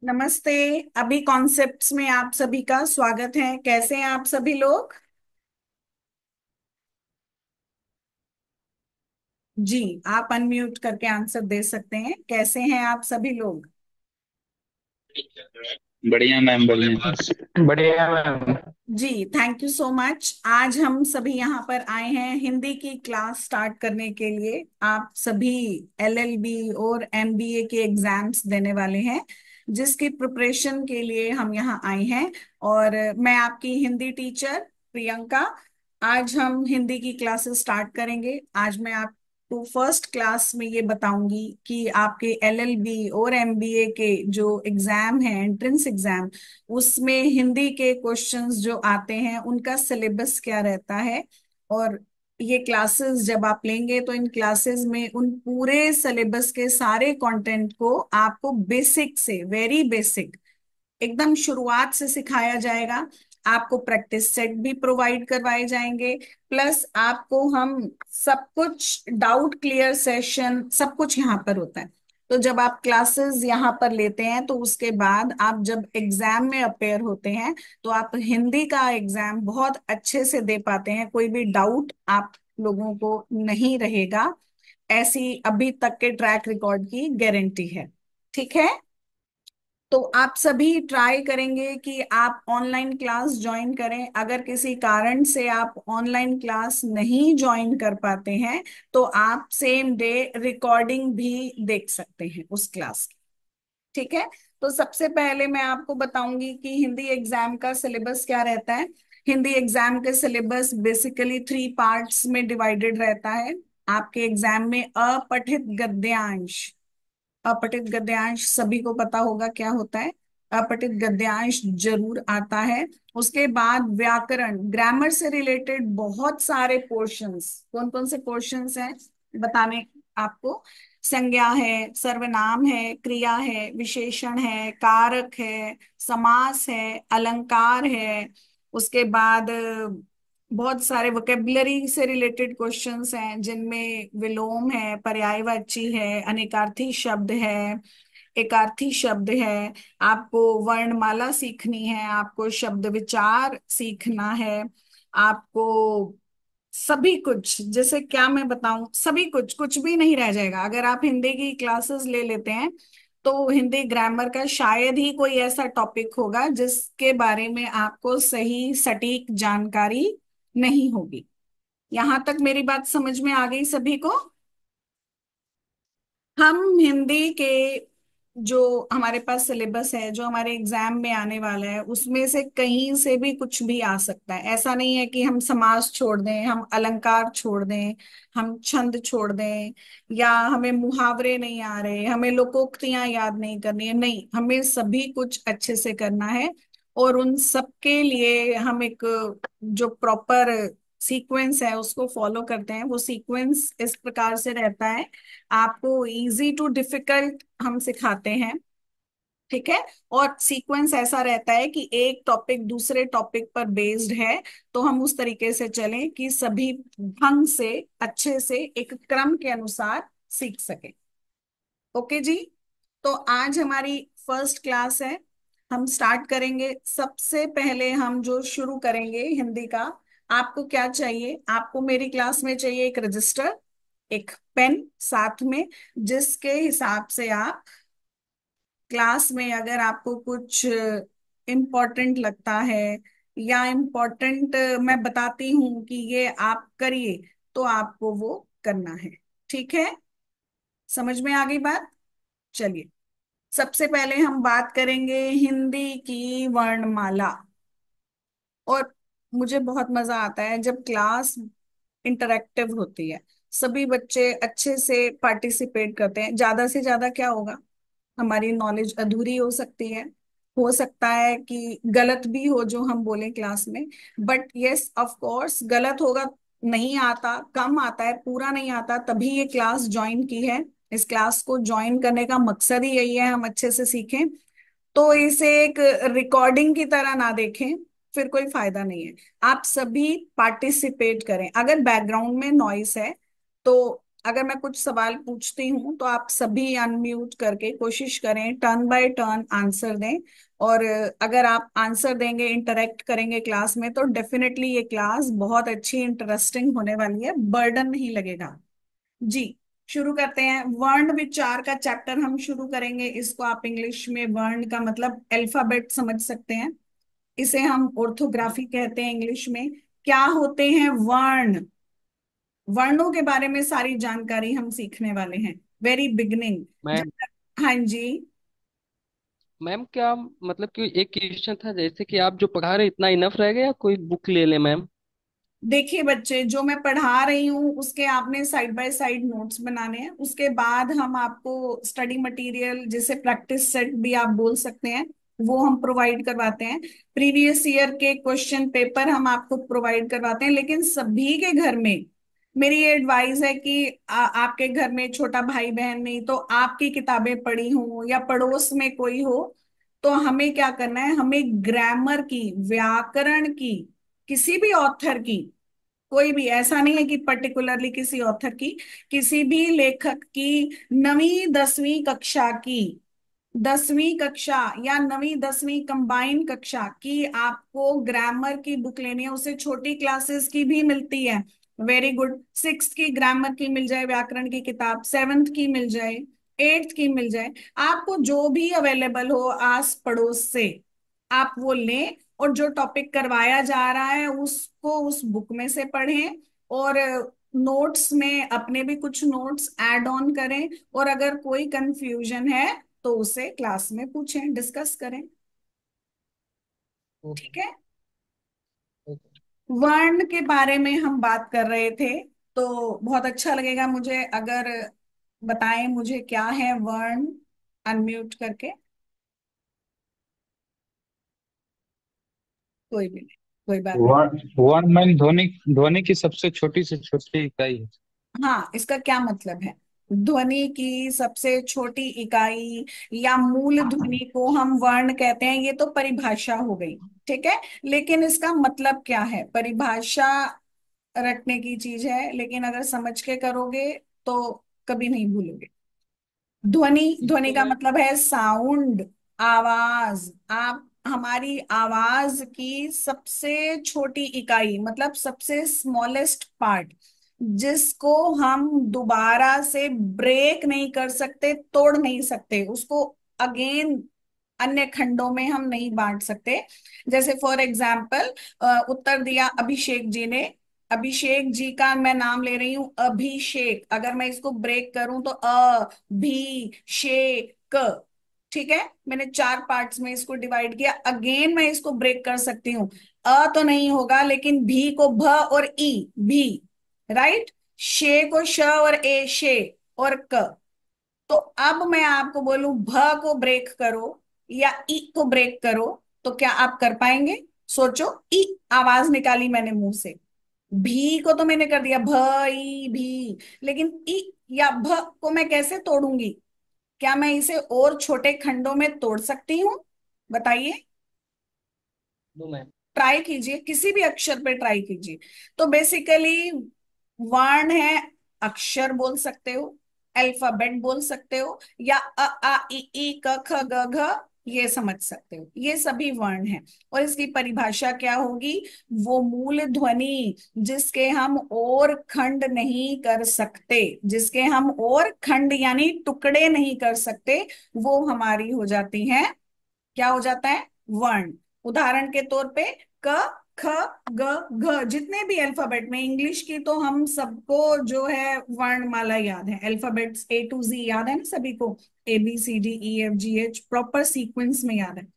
नमस्ते। अभी कॉन्सेप्ट्स में आप सभी का स्वागत है। कैसे हैं आप सभी लोग? जी, आप अनम्यूट करके आंसर दे सकते हैं। कैसे हैं आप सभी लोग? बढ़िया मैम, बढ़िया। बढ़िया मैम। जी, थैंक यू सो मच। आज हम सभी यहाँ पर आए हैं हिंदी की क्लास स्टार्ट करने के लिए। आप सभी एलएलबी और एमबीए के एग्जाम्स देने वाले हैं, जिसकी प्रिपरेशन के लिए हम यहाँ आए हैं। और मैं आपकी हिंदी टीचर प्रियंका। आज हम हिंदी की क्लासेस स्टार्ट करेंगे। आज मैं आपको फर्स्ट क्लास में ये बताऊंगी कि आपके एलएलबी और एमबीए के जो एग्जाम है, एंट्रेंस एग्जाम, उसमें हिंदी के क्वेश्चंस जो आते हैं उनका सिलेबस क्या रहता है। और ये क्लासेस जब आप लेंगे तो इन क्लासेस में उन पूरे सिलेबस के सारे कंटेंट को आपको बेसिक से वेरी बेसिक, एकदम शुरुआत से सिखाया जाएगा। आपको प्रैक्टिस सेट भी प्रोवाइड करवाए जाएंगे। प्लस आपको हम सब कुछ डाउट क्लियर सेशन सब कुछ यहाँ पर होता है। तो जब आप क्लासेस यहाँ पर लेते हैं तो उसके बाद आप जब एग्जाम में अपेयर होते हैं तो आप हिंदी का एग्जाम बहुत अच्छे से दे पाते हैं। कोई भी डाउट आप लोगों को नहीं रहेगा। ऐसी अभी तक के ट्रैक रिकॉर्ड की गारंटी है। ठीक है। तो आप सभी ट्राई करेंगे कि आप ऑनलाइन क्लास ज्वाइन करें। अगर किसी कारण से आप ऑनलाइन क्लास नहीं ज्वाइन कर पाते हैं तो आप सेम डे रिकॉर्डिंग भी देख सकते हैं उस क्लास की। ठीक है। तो सबसे पहले मैं आपको बताऊंगी कि हिंदी एग्जाम का सिलेबस क्या रहता है। हिंदी एग्जाम का सिलेबस बेसिकली 3 पार्ट्स में डिवाइडेड रहता है। आपके एग्जाम में अपठित गद्यांश, अपठित गद्यांश सभी को पता होगा क्या होता है। अपठित गद्यांश जरूर आता है। उसके बाद व्याकरण, ग्रामर से रिलेटेड बहुत सारे पोर्शंस। कौन कौन से पोर्शंस हैं बताने आपको? संज्ञा है, सर्वनाम है, क्रिया है, विशेषण है, कारक है, समास है, अलंकार है। उसके बाद बहुत सारे वोकेबलरी से रिलेटेड क्वेश्चंस हैं, जिनमें विलोम है, पर्यायवाची है, अनेकार्थी शब्द है, एकार्थी शब्द है। आपको वर्णमाला सीखनी है, आपको शब्द विचार सीखना है। आपको सभी कुछ, जैसे क्या मैं बताऊं, सभी कुछ, कुछ भी नहीं रह जाएगा अगर आप हिंदी की क्लासेस ले लेते हैं। तो हिंदी ग्रामर का शायद ही कोई ऐसा टॉपिक होगा जिसके बारे में आपको सही सटीक जानकारी नहीं होगी। यहां तक मेरी बात समझ में आ गई सभी को? हम हिंदी के जो हमारे पास सिलेबस है, जो हमारे एग्जाम में आने वाला है, उसमें से कहीं से भी कुछ भी आ सकता है। ऐसा नहीं है कि हम समास छोड़ दें, हम अलंकार छोड़ दें, हम छंद छोड़ दें, या हमें मुहावरे नहीं आ रहे, हमें लोकोक्तियां याद नहीं करनी है। नहीं, हमें सभी कुछ अच्छे से करना है। और उन सब के लिए हम एक जो प्रॉपर सीक्वेंस है उसको फॉलो करते हैं। वो सीक्वेंस इस प्रकार से रहता है। आपको इजी टू डिफिकल्ट हम सिखाते हैं। ठीक है। और सीक्वेंस ऐसा रहता है कि एक टॉपिक दूसरे टॉपिक पर बेस्ड है, तो हम उस तरीके से चलें कि सभी ढंग से अच्छे से एक क्रम के अनुसार सीख सके। ओके जी। तो आज हमारी फर्स्ट क्लास है। हम स्टार्ट करेंगे। सबसे पहले हम जो शुरू करेंगे हिंदी का, आपको क्या चाहिए? आपको मेरी क्लास में चाहिए एक रजिस्टर, एक पेन साथ में, जिसके हिसाब से आप क्लास में अगर आपको कुछ इम्पोर्टेंट लगता है, या इम्पोर्टेंट मैं बताती हूँ कि ये आप करिए, तो आपको वो करना है। ठीक है। समझ में आ गई बात? चलिए, सबसे पहले हम बात करेंगे हिंदी की वर्णमाला। और मुझे बहुत मजा आता है जब क्लास इंटरेक्टिव होती है, सभी बच्चे अच्छे से पार्टिसिपेट करते हैं। ज्यादा से ज्यादा क्या होगा, हमारी नॉलेज अधूरी हो सकती है। हो सकता है कि गलत भी हो जो हम बोले क्लास में। बट यस, ऑफ कोर्स गलत होगा, नहीं आता, कम आता है, पूरा नहीं आता, तभी ये क्लास ज्वाइन की है। इस क्लास को ज्वाइन करने का मकसद ही यही है, हम अच्छे से सीखें। तो इसे एक रिकॉर्डिंग की तरह ना देखें, फिर कोई फायदा नहीं है। आप सभी पार्टिसिपेट करें। अगर बैकग्राउंड में नॉइस है तो अगर मैं कुछ सवाल पूछती हूँ तो आप सभी अनम्यूट करके कोशिश करें, टर्न बाय टर्न आंसर दें। और अगर आप आंसर देंगे, इंटरेक्ट करेंगे क्लास में, तो डेफिनेटली ये क्लास बहुत अच्छी इंटरेस्टिंग होने वाली है, बर्डन नहीं लगेगा। जी, शुरू करते हैं। वर्ण विचार का चैप्टर हम शुरू करेंगे। इसको आप इंग्लिश में वर्ण का मतलब अल्फाबेट समझ सकते हैं। इसे हम ऑर्थोग्राफी कहते हैं इंग्लिश में। क्या होते हैं वर्ण? वर्णों के बारे में सारी जानकारी हम सीखने वाले हैं, वेरी बिगनिंग। मैम जब हाँ जी। मैम क्या मतलब कि एक क्वेश्चन था, जैसे कि आप जो पढ़ा रहे इतना इनफ रहेगा या कोई बुक ले लें मैम? देखिए बच्चे, जो मैं पढ़ा रही हूँ उसके आपने साइड बाय साइड नोट्स बनाने हैं। उसके बाद हम आपको स्टडी मटेरियल, जिसे प्रैक्टिस सेट भी आप बोल सकते हैं, वो हम प्रोवाइड करवाते हैं। प्रीवियस ईयर के क्वेश्चन पेपर हम आपको प्रोवाइड करवाते हैं। लेकिन सभी के घर में मेरी ये एडवाइस है कि आपके घर में छोटा भाई बहन नहीं तो आपकी किताबें पढ़ी हो या पड़ोस में कोई हो, तो हमें क्या करना है, हमें ग्रामर की, व्याकरण की, किसी भी ऑथर की, कोई भी ऐसा नहीं है कि पर्टिकुलरली किसी ऑथर की, किसी भी लेखक की 9वीं 10वीं कक्षा की, 10वीं कक्षा या 9वीं 10वीं कंबाइंड कक्षा की आपको ग्रामर की बुक लेनी है। उसे छोटी क्लासेस की भी मिलती है, वेरी गुड। 6th की ग्रामर की मिल जाए, व्याकरण की किताब, 7th की मिल जाए, 8th की मिल जाए, आपको जो भी अवेलेबल हो आस पड़ोस से आप वो लें। और जो टॉपिक करवाया जा रहा है उसको उस बुक में से पढ़ें। और नोट्स में अपने भी कुछ नोट्स ऐड ऑन करें। और अगर कोई कंफ्यूजन है तो उसे क्लास में पूछें, डिस्कस करें। ओके। ठीक है। ओके। वर्ण के बारे में हम बात कर रहे थे, तो बहुत अच्छा लगेगा मुझे अगर बताएं मुझे क्या है वर्ण, अनम्यूट करके। कोई भी नहीं, कोई बात नहीं। वन वन मैन ध्वनि ध्वनि की सबसे छोटी से छोटी इकाई है। हाँ, इसका क्या मतलब है? ध्वनि की सबसे छोटी इकाई या मूल ध्वनि को हम वर्ण कहते हैं, ये तो परिभाषा हो गई। ठीक है। लेकिन इसका मतलब क्या है? परिभाषा रटने की चीज है, लेकिन अगर समझ के करोगे तो कभी नहीं भूलोगे। ध्वनि, ध्वनि इसको का मैं मतलब है साउंड, आवाज। आप हमारी आवाज की सबसे छोटी इकाई मतलब सबसे स्मॉलेस्ट पार्ट, जिसको हम दोबारा से ब्रेक नहीं कर सकते, तोड़ नहीं सकते उसको, अगेन अन्य खंडों में हम नहीं बांट सकते। जैसे फॉर एग्जाम्पल, उत्तर दिया अभिषेक जी ने। अभिषेक जी का मैं नाम ले रही हूं अभिषेक, अगर मैं इसको ब्रेक करूं तो भी शे क। ठीक है, मैंने 4 पार्ट्स में इसको डिवाइड किया। अगेन मैं इसको ब्रेक कर सकती हूँ, तो नहीं होगा, लेकिन भी को भ और ई, भी, राइट। शे को श और ए, शे, और क। तो अब मैं आपको बोलूं भ को ब्रेक करो या ई को ब्रेक करो, तो क्या आप कर पाएंगे? सोचो। ई आवाज निकाली मैंने मुंह से, भी को तो मैंने कर दिया भ ई भी, लेकिन ई या भ को मैं कैसे तोड़ूंगी? क्या मैं इसे और छोटे खंडों में तोड़ सकती हूँ? बताइए। दो मैम। ट्राई कीजिए, किसी भी अक्षर पे ट्राई कीजिए। तो बेसिकली वर्ण है, अक्षर बोल सकते हो, अल्फाबेट बोल सकते हो, या अ आ इ ई क ख ग घ, ये समझ सकते हो, ये सभी वर्ण हैं। और इसकी परिभाषा क्या होगी? वो मूल ध्वनि जिसके हम और खंड नहीं कर सकते, जिसके हम और खंड यानी टुकड़े नहीं कर सकते, वो हमारी हो जाती है, क्या हो जाता है? वर्ण। उदाहरण के तौर पे क, ख, ग, घ, जितने भी अल्फाबेट में, इंग्लिश की तो हम सबको जो है वर्णमाला याद है, अल्फाबेट्स A to Z याद है ना सभी को, ABCDEFGH प्रॉपर सीक्वेंस में याद है।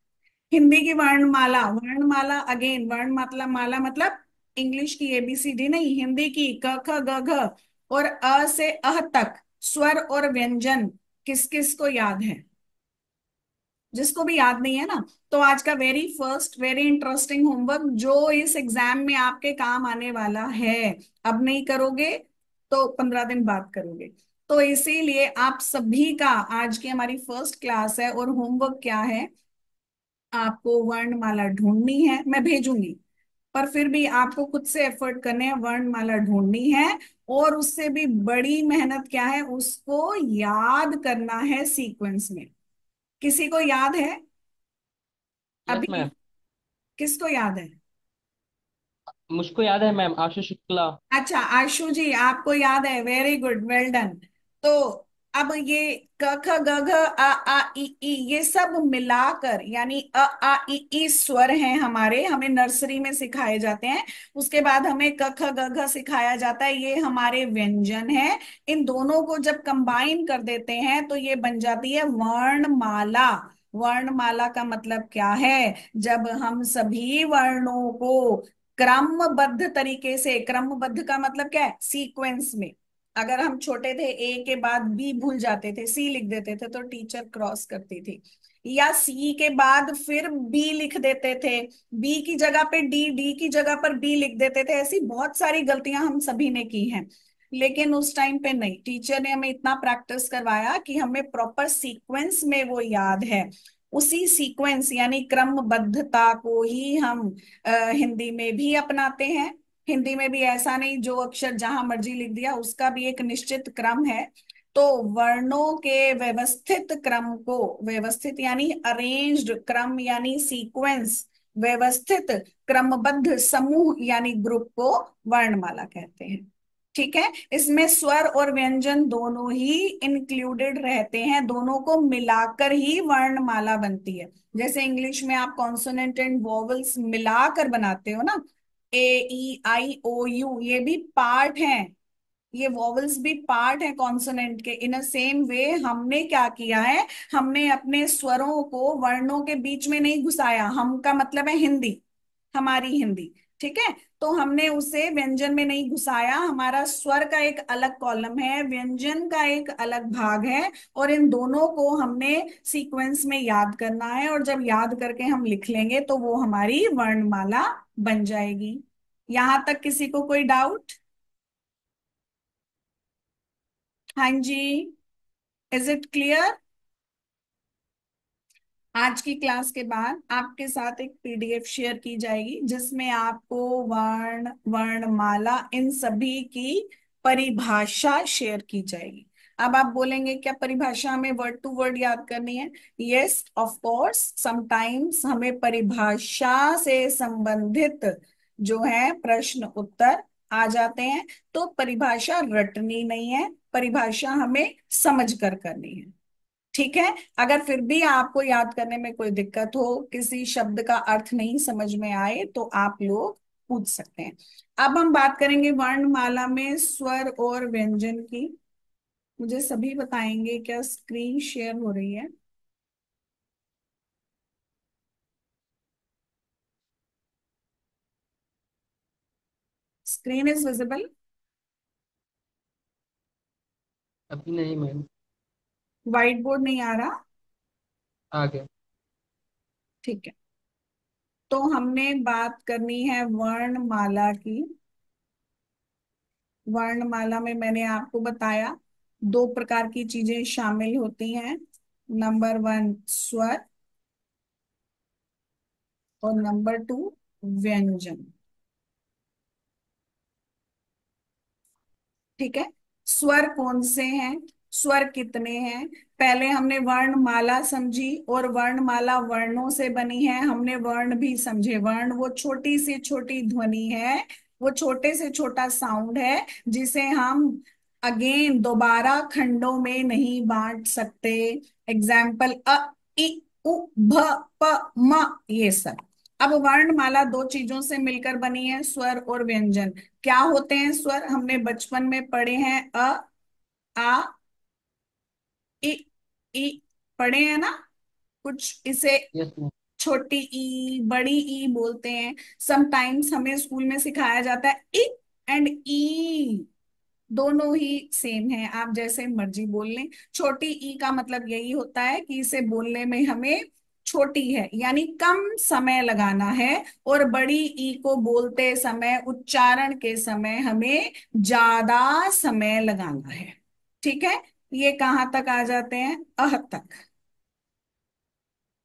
हिंदी की वर्णमाला, वर्णमाला अगेन, वर्णमाला माला मतलब इंग्लिश की ABCD नहीं, हिंदी की क ख ग घ और अ से अह तक स्वर और व्यंजन किस किस को याद है? जिसको भी याद नहीं है ना, तो आज का very first very interesting homework जो इस एग्जाम में आपके काम आने वाला है, अब नहीं करोगे तो 15 दिन बाद करोगे। तो इसीलिए आप सभी का, आज की हमारी फर्स्ट क्लास है और होमवर्क क्या है, आपको वर्णमाला ढूंढनी है, मैं भेजूंगी। पर फिर भी आपको खुद से एफर्ट करने हैं, वर्णमाला ढूंढनी है। और उससे भी बड़ी मेहनत क्या है, उसको याद करना है सीक्वेंस में। किसी को याद है यस अभी? मैम। किसको याद है? मुझको याद है मैम, आशु शुक्ला। अच्छा, आशु जी आपको याद है, वेरी गुड, वेल डन। तो अब ये क ख ग घ आ आ ई ई ये सब मिलाकर, यानी अ आ ई ई स्वर हैं हमारे, हमें नर्सरी में सिखाए जाते हैं। उसके बाद हमें क ख ग घ सिखाया जाता है, ये हमारे व्यंजन है। इन दोनों को जब कंबाइन कर देते हैं तो ये बन जाती है वर्णमाला। वर्णमाला का मतलब क्या है? जब हम सभी वर्णों को क्रमबद्ध तरीके से, क्रमबद्ध का मतलब क्या है, सीक्वेंस में। अगर हम छोटे थे, ए के बाद बी भूल जाते थे, सी लिख देते थे, तो टीचर क्रॉस करती थी। या सी के बाद फिर बी लिख देते थे, बी की जगह पे डी, डी की जगह पर बी लिख देते थे। ऐसी बहुत सारी गलतियां हम सभी ने की हैं। लेकिन उस टाइम पे नहीं, टीचर ने हमें इतना प्रैक्टिस करवाया कि हमें प्रॉपर सीक्वेंस में वो याद है। उसी सीक्वेंस यानी क्रमबद्धता को ही हम हिंदी में भी अपनाते हैं। हिंदी में भी ऐसा नहीं जो अक्षर जहां मर्जी लिख दिया, उसका भी एक निश्चित क्रम है। तो वर्णों के व्यवस्थित क्रम को, व्यवस्थित यानी अरेंज्ड, क्रम यानी सीक्वेंस, व्यवस्थित क्रमबद्ध समूह यानी ग्रुप को वर्णमाला कहते हैं। ठीक है, इसमें स्वर और व्यंजन दोनों ही इंक्लूडेड रहते हैं, दोनों को मिलाकर ही वर्णमाला बनती है। जैसे इंग्लिश में आप कॉन्सोनेंट एंड वॉवल्स मिलाकर बनाते हो ना, ए ई आई ओ यू, ये भी पार्ट हैं, ये वॉवल्स भी पार्ट है कॉन्सोनेंट के। इन अ सेम वे हमने क्या किया है, हमने अपने स्वरों को वर्णों के बीच में नहीं घुसाया। हम का मतलब है हिंदी, हमारी हिंदी। ठीक है, तो हमने उसे व्यंजन में नहीं घुसाया। हमारा स्वर का एक अलग कॉलम है, व्यंजन का एक अलग भाग है, और इन दोनों को हमने सीक्वेंस में याद करना है। और जब याद करके हम लिख लेंगे तो वो हमारी वर्णमाला बन जाएगी। यहां तक किसी को कोई डाउट? हाँ जी, इज इट क्लियर? आज की क्लास के बाद आपके साथ एक पीडीएफ शेयर की जाएगी, जिसमें आपको वर्ण, वर्णमाला, इन सभी की परिभाषा शेयर की जाएगी। अब आप बोलेंगे क्या परिभाषा हमें वर्ड टू वर्ड याद करनी है? यस ऑफ कोर्स, समटाइम्स हमें परिभाषा से संबंधित जो है प्रश्न उत्तर आ जाते हैं। तो परिभाषा रटनी नहीं है, परिभाषा हमें समझ कर करनी है। ठीक है, अगर फिर भी आपको याद करने में कोई दिक्कत हो, किसी शब्द का अर्थ नहीं समझ में आए, तो आप लोग पूछ सकते हैं। अब हम बात करेंगे वर्णमाला में स्वर और व्यंजन की। मुझे सभी बताएंगे, क्या स्क्रीन शेयर हो रही है? Screen is visible? अभी नहीं मैम। व्हाइट बोर्ड नहीं आ रहा? आ गया। ठीक है, तो हमने बात करनी है वर्णमाला की। वर्णमाला में मैंने आपको बताया दो प्रकार की चीजें शामिल होती हैं। नंबर वन स्वर, और नंबर टू व्यंजन। ठीक है, स्वर कौन से हैं, स्वर कितने हैं? पहले हमने वर्णमाला समझी, और वर्णमाला वर्णों से बनी है। हमने वर्ण भी समझे। वर्ण वो छोटी से छोटी ध्वनि है, वो छोटे से छोटा साउंड है, जिसे हम अगेन दोबारा खंडों में नहीं बांट सकते। एग्जाम्पल अ, इ, उ, भ, प, म, ये सब। अब वर्णमाला दो चीजों से मिलकर बनी है, स्वर और व्यंजन। क्या होते हैं स्वर? हमने बचपन में पढ़े हैं, आ, इ, ई, पढ़े हैं ना? कुछ इसे यस मैम। छोटी ई, बड़ी ई बोलते हैं। समटाइम्स हमें स्कूल में सिखाया जाता है इ एंड ई, दोनों ही सेम है, आप जैसे मर्जी बोल लें। छोटी ई का मतलब यही होता है कि इसे बोलने में हमें छोटी है यानी कम समय लगाना है, और बड़ी ई को बोलते समय, उच्चारण के समय हमें ज्यादा समय लगाना है। ठीक है, ये कहाँ तक आ जाते हैं? अह तक।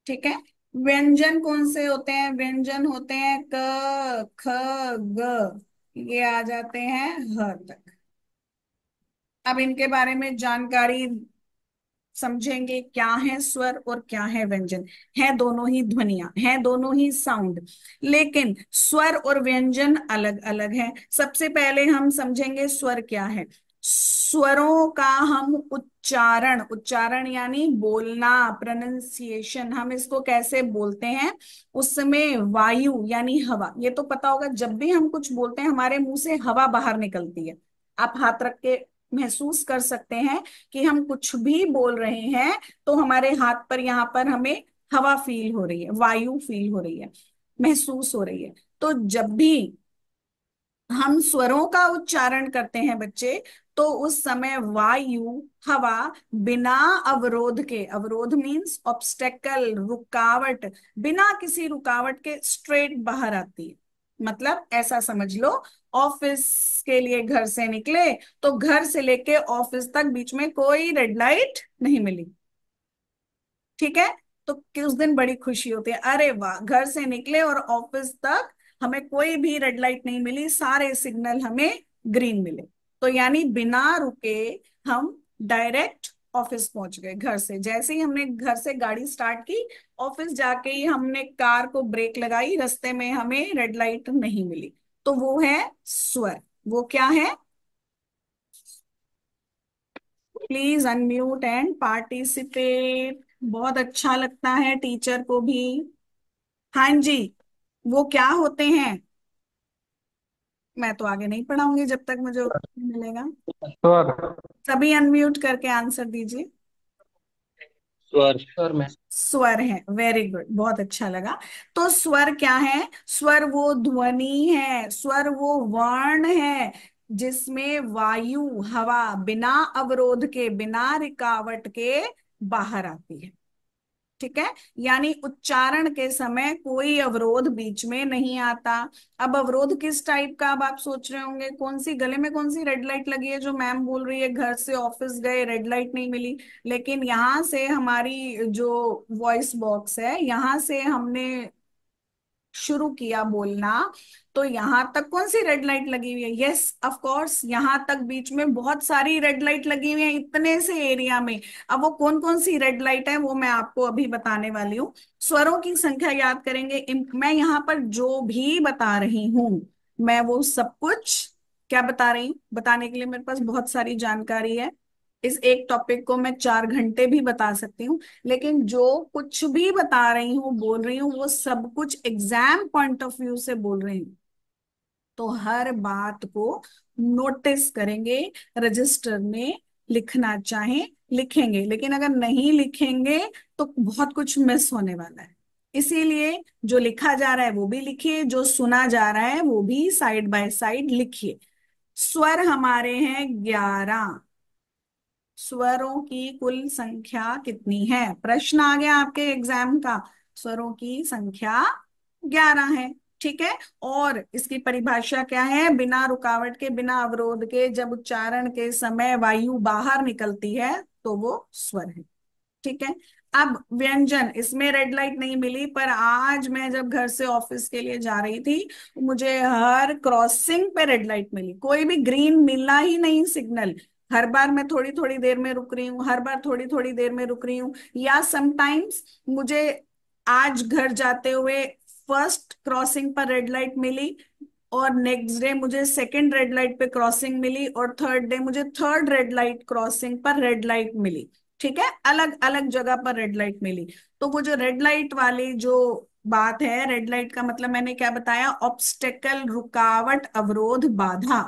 ठीक है, व्यंजन कौन से होते हैं? व्यंजन होते हैं क, ख, ग, ये आ जाते हैं ह तक। अब इनके बारे में जानकारी समझेंगे, क्या है स्वर और क्या है व्यंजन। है दोनों ही ध्वनियां, है दोनों ही साउंड, लेकिन स्वर और व्यंजन अलग अलग है। सबसे पहले हम समझेंगे स्वर क्या है। स्वरों का हम उच्चारण, उच्चारण यानी बोलना, प्रोनाउंसिएशन, हम इसको कैसे बोलते हैं, उसमें वायु यानी हवा, ये तो पता होगा, जब भी हम कुछ बोलते हैं हमारे मुंह से हवा बाहर निकलती है। आप हाथ रख के महसूस कर सकते हैं कि हम कुछ भी बोल रहे हैं तो हमारे हाथ पर, यहाँ पर हमें हवा फील हो रही है, वायु फील हो रही है, महसूस हो रही है। तो जब भी हम स्वरों का उच्चारण करते हैं बच्चे, तो उस समय वायु, हवा, बिना अवरोध के, अवरोध मीन्स ऑब्स्टेकल, रुकावट, बिना किसी रुकावट के स्ट्रेट बाहर आती है। मतलब ऐसा समझ लो, ऑफिस के लिए घर से निकले तो घर से लेके ऑफिस तक बीच में कोई रेड लाइट नहीं मिली, ठीक है? तो कि उस दिन बड़ी खुशी होती है, अरे वाह, घर से निकले और ऑफिस तक हमें कोई भी रेड लाइट नहीं मिली, सारे सिग्नल हमें ग्रीन मिले। तो यानी बिना रुके हम डायरेक्ट ऑफिस पहुंच गए। घर से जैसे ही हमने घर से गाड़ी स्टार्ट की, ऑफिस जाके ही हमने कार को ब्रेक लगाई, रास्ते में हमें रेड लाइट नहीं मिली। तो वो है स्वर। वो क्या है? Please unmute and participate. बहुत अच्छा लगता है टीचर को भी। हाँ जी, वो क्या होते हैं? मैं तो आगे नहीं पढ़ाऊंगी जब तक मुझे उत्तर नहीं मिलेगा। स्वर। सभी अनम्यूट करके आंसर दीजिए। स्वर। स्वर मैम। स्वर है, वेरी गुड, बहुत अच्छा लगा। तो स्वर क्या है? स्वर वो ध्वनि है, स्वर वो वर्ण है जिसमें वायु, हवा बिना अवरोध के, बिना रुकावट के बाहर आती है, ठीक है? यानी उच्चारण के समय कोई अवरोध बीच में नहीं आता। अब अवरोध किस टाइप का, अब आप सोच रहे होंगे कौन सी, गले में कौन सी रेड लाइट लगी है जो मैम बोल रही है घर से ऑफिस गए रेड लाइट नहीं मिली। लेकिन यहाँ से हमारी जो वॉइस बॉक्स है, यहाँ से हमने शुरू किया बोलना, तो यहां तक कौन सी रेड लाइट लगी हुई है? यस, ऑफ कोर्स, यहां तक बीच में बहुत सारी रेड लाइट लगी हुई है इतने से एरिया में। अब वो कौन कौन सी रेड लाइट है वो मैं आपको अभी बताने वाली हूँ। स्वरों की संख्या याद करेंगे। मैं यहाँ पर जो भी बता रही हूँ, मैं वो सब कुछ क्या बता रही हूँ, बताने के लिए मेरे पास बहुत सारी जानकारी है। इस एक टॉपिक को मैं 4 घंटे भी बता सकती हूँ, लेकिन जो कुछ भी बता रही हूँ, बोल रही हूँ, वो सब कुछ एग्जाम पॉइंट ऑफ व्यू से बोल रही हूँ। तो हर बात को नोटिस करेंगे, रजिस्टर में लिखना चाहें लिखेंगे, लेकिन अगर नहीं लिखेंगे तो बहुत कुछ मिस होने वाला है। इसीलिए जो लिखा जा रहा है वो भी लिखिए, जो सुना जा रहा है वो भी साइड बाय साइड लिखिए। स्वर हमारे हैं 11। स्वरों की कुल संख्या कितनी है? प्रश्न आ गया आपके एग्जाम का। स्वरों की संख्या 11 है, ठीक है? और इसकी परिभाषा क्या है? बिना रुकावट के, बिना अवरोध के, जब उच्चारण के समय वायु बाहर निकलती है तो वो स्वर है, ठीक है? अब व्यंजन, इसमें रेड लाइट नहीं मिली, पर आज मैं जब घर से ऑफिस के लिए जा रही थी, मुझे हर क्रॉसिंग पे रेड लाइट मिली, कोई भी ग्रीन मिला ही नहीं सिग्नल। हर बार मैं थोड़ी थोड़ी देर में रुक रही हूँ, हर बार थोड़ी थोड़ी देर में रुक रही हूँ, या समटाइम्स मुझे आज घर जाते हुए फर्स्ट क्रॉसिंग पर रेड लाइट मिली, और नेक्स्ट डे मुझे सेकंड रेड लाइट पे क्रॉसिंग मिली, और थर्ड डे मुझे थर्ड रेड लाइट क्रॉसिंग पर रेड लाइट मिली, ठीक है? अलग अलग जगह पर रेड लाइट मिली। तो वो जो रेड लाइट वाली जो बात है, रेड लाइट का मतलब मैंने क्या बताया? ऑब्स्टेकल, रुकावट, अवरोध, बाधा।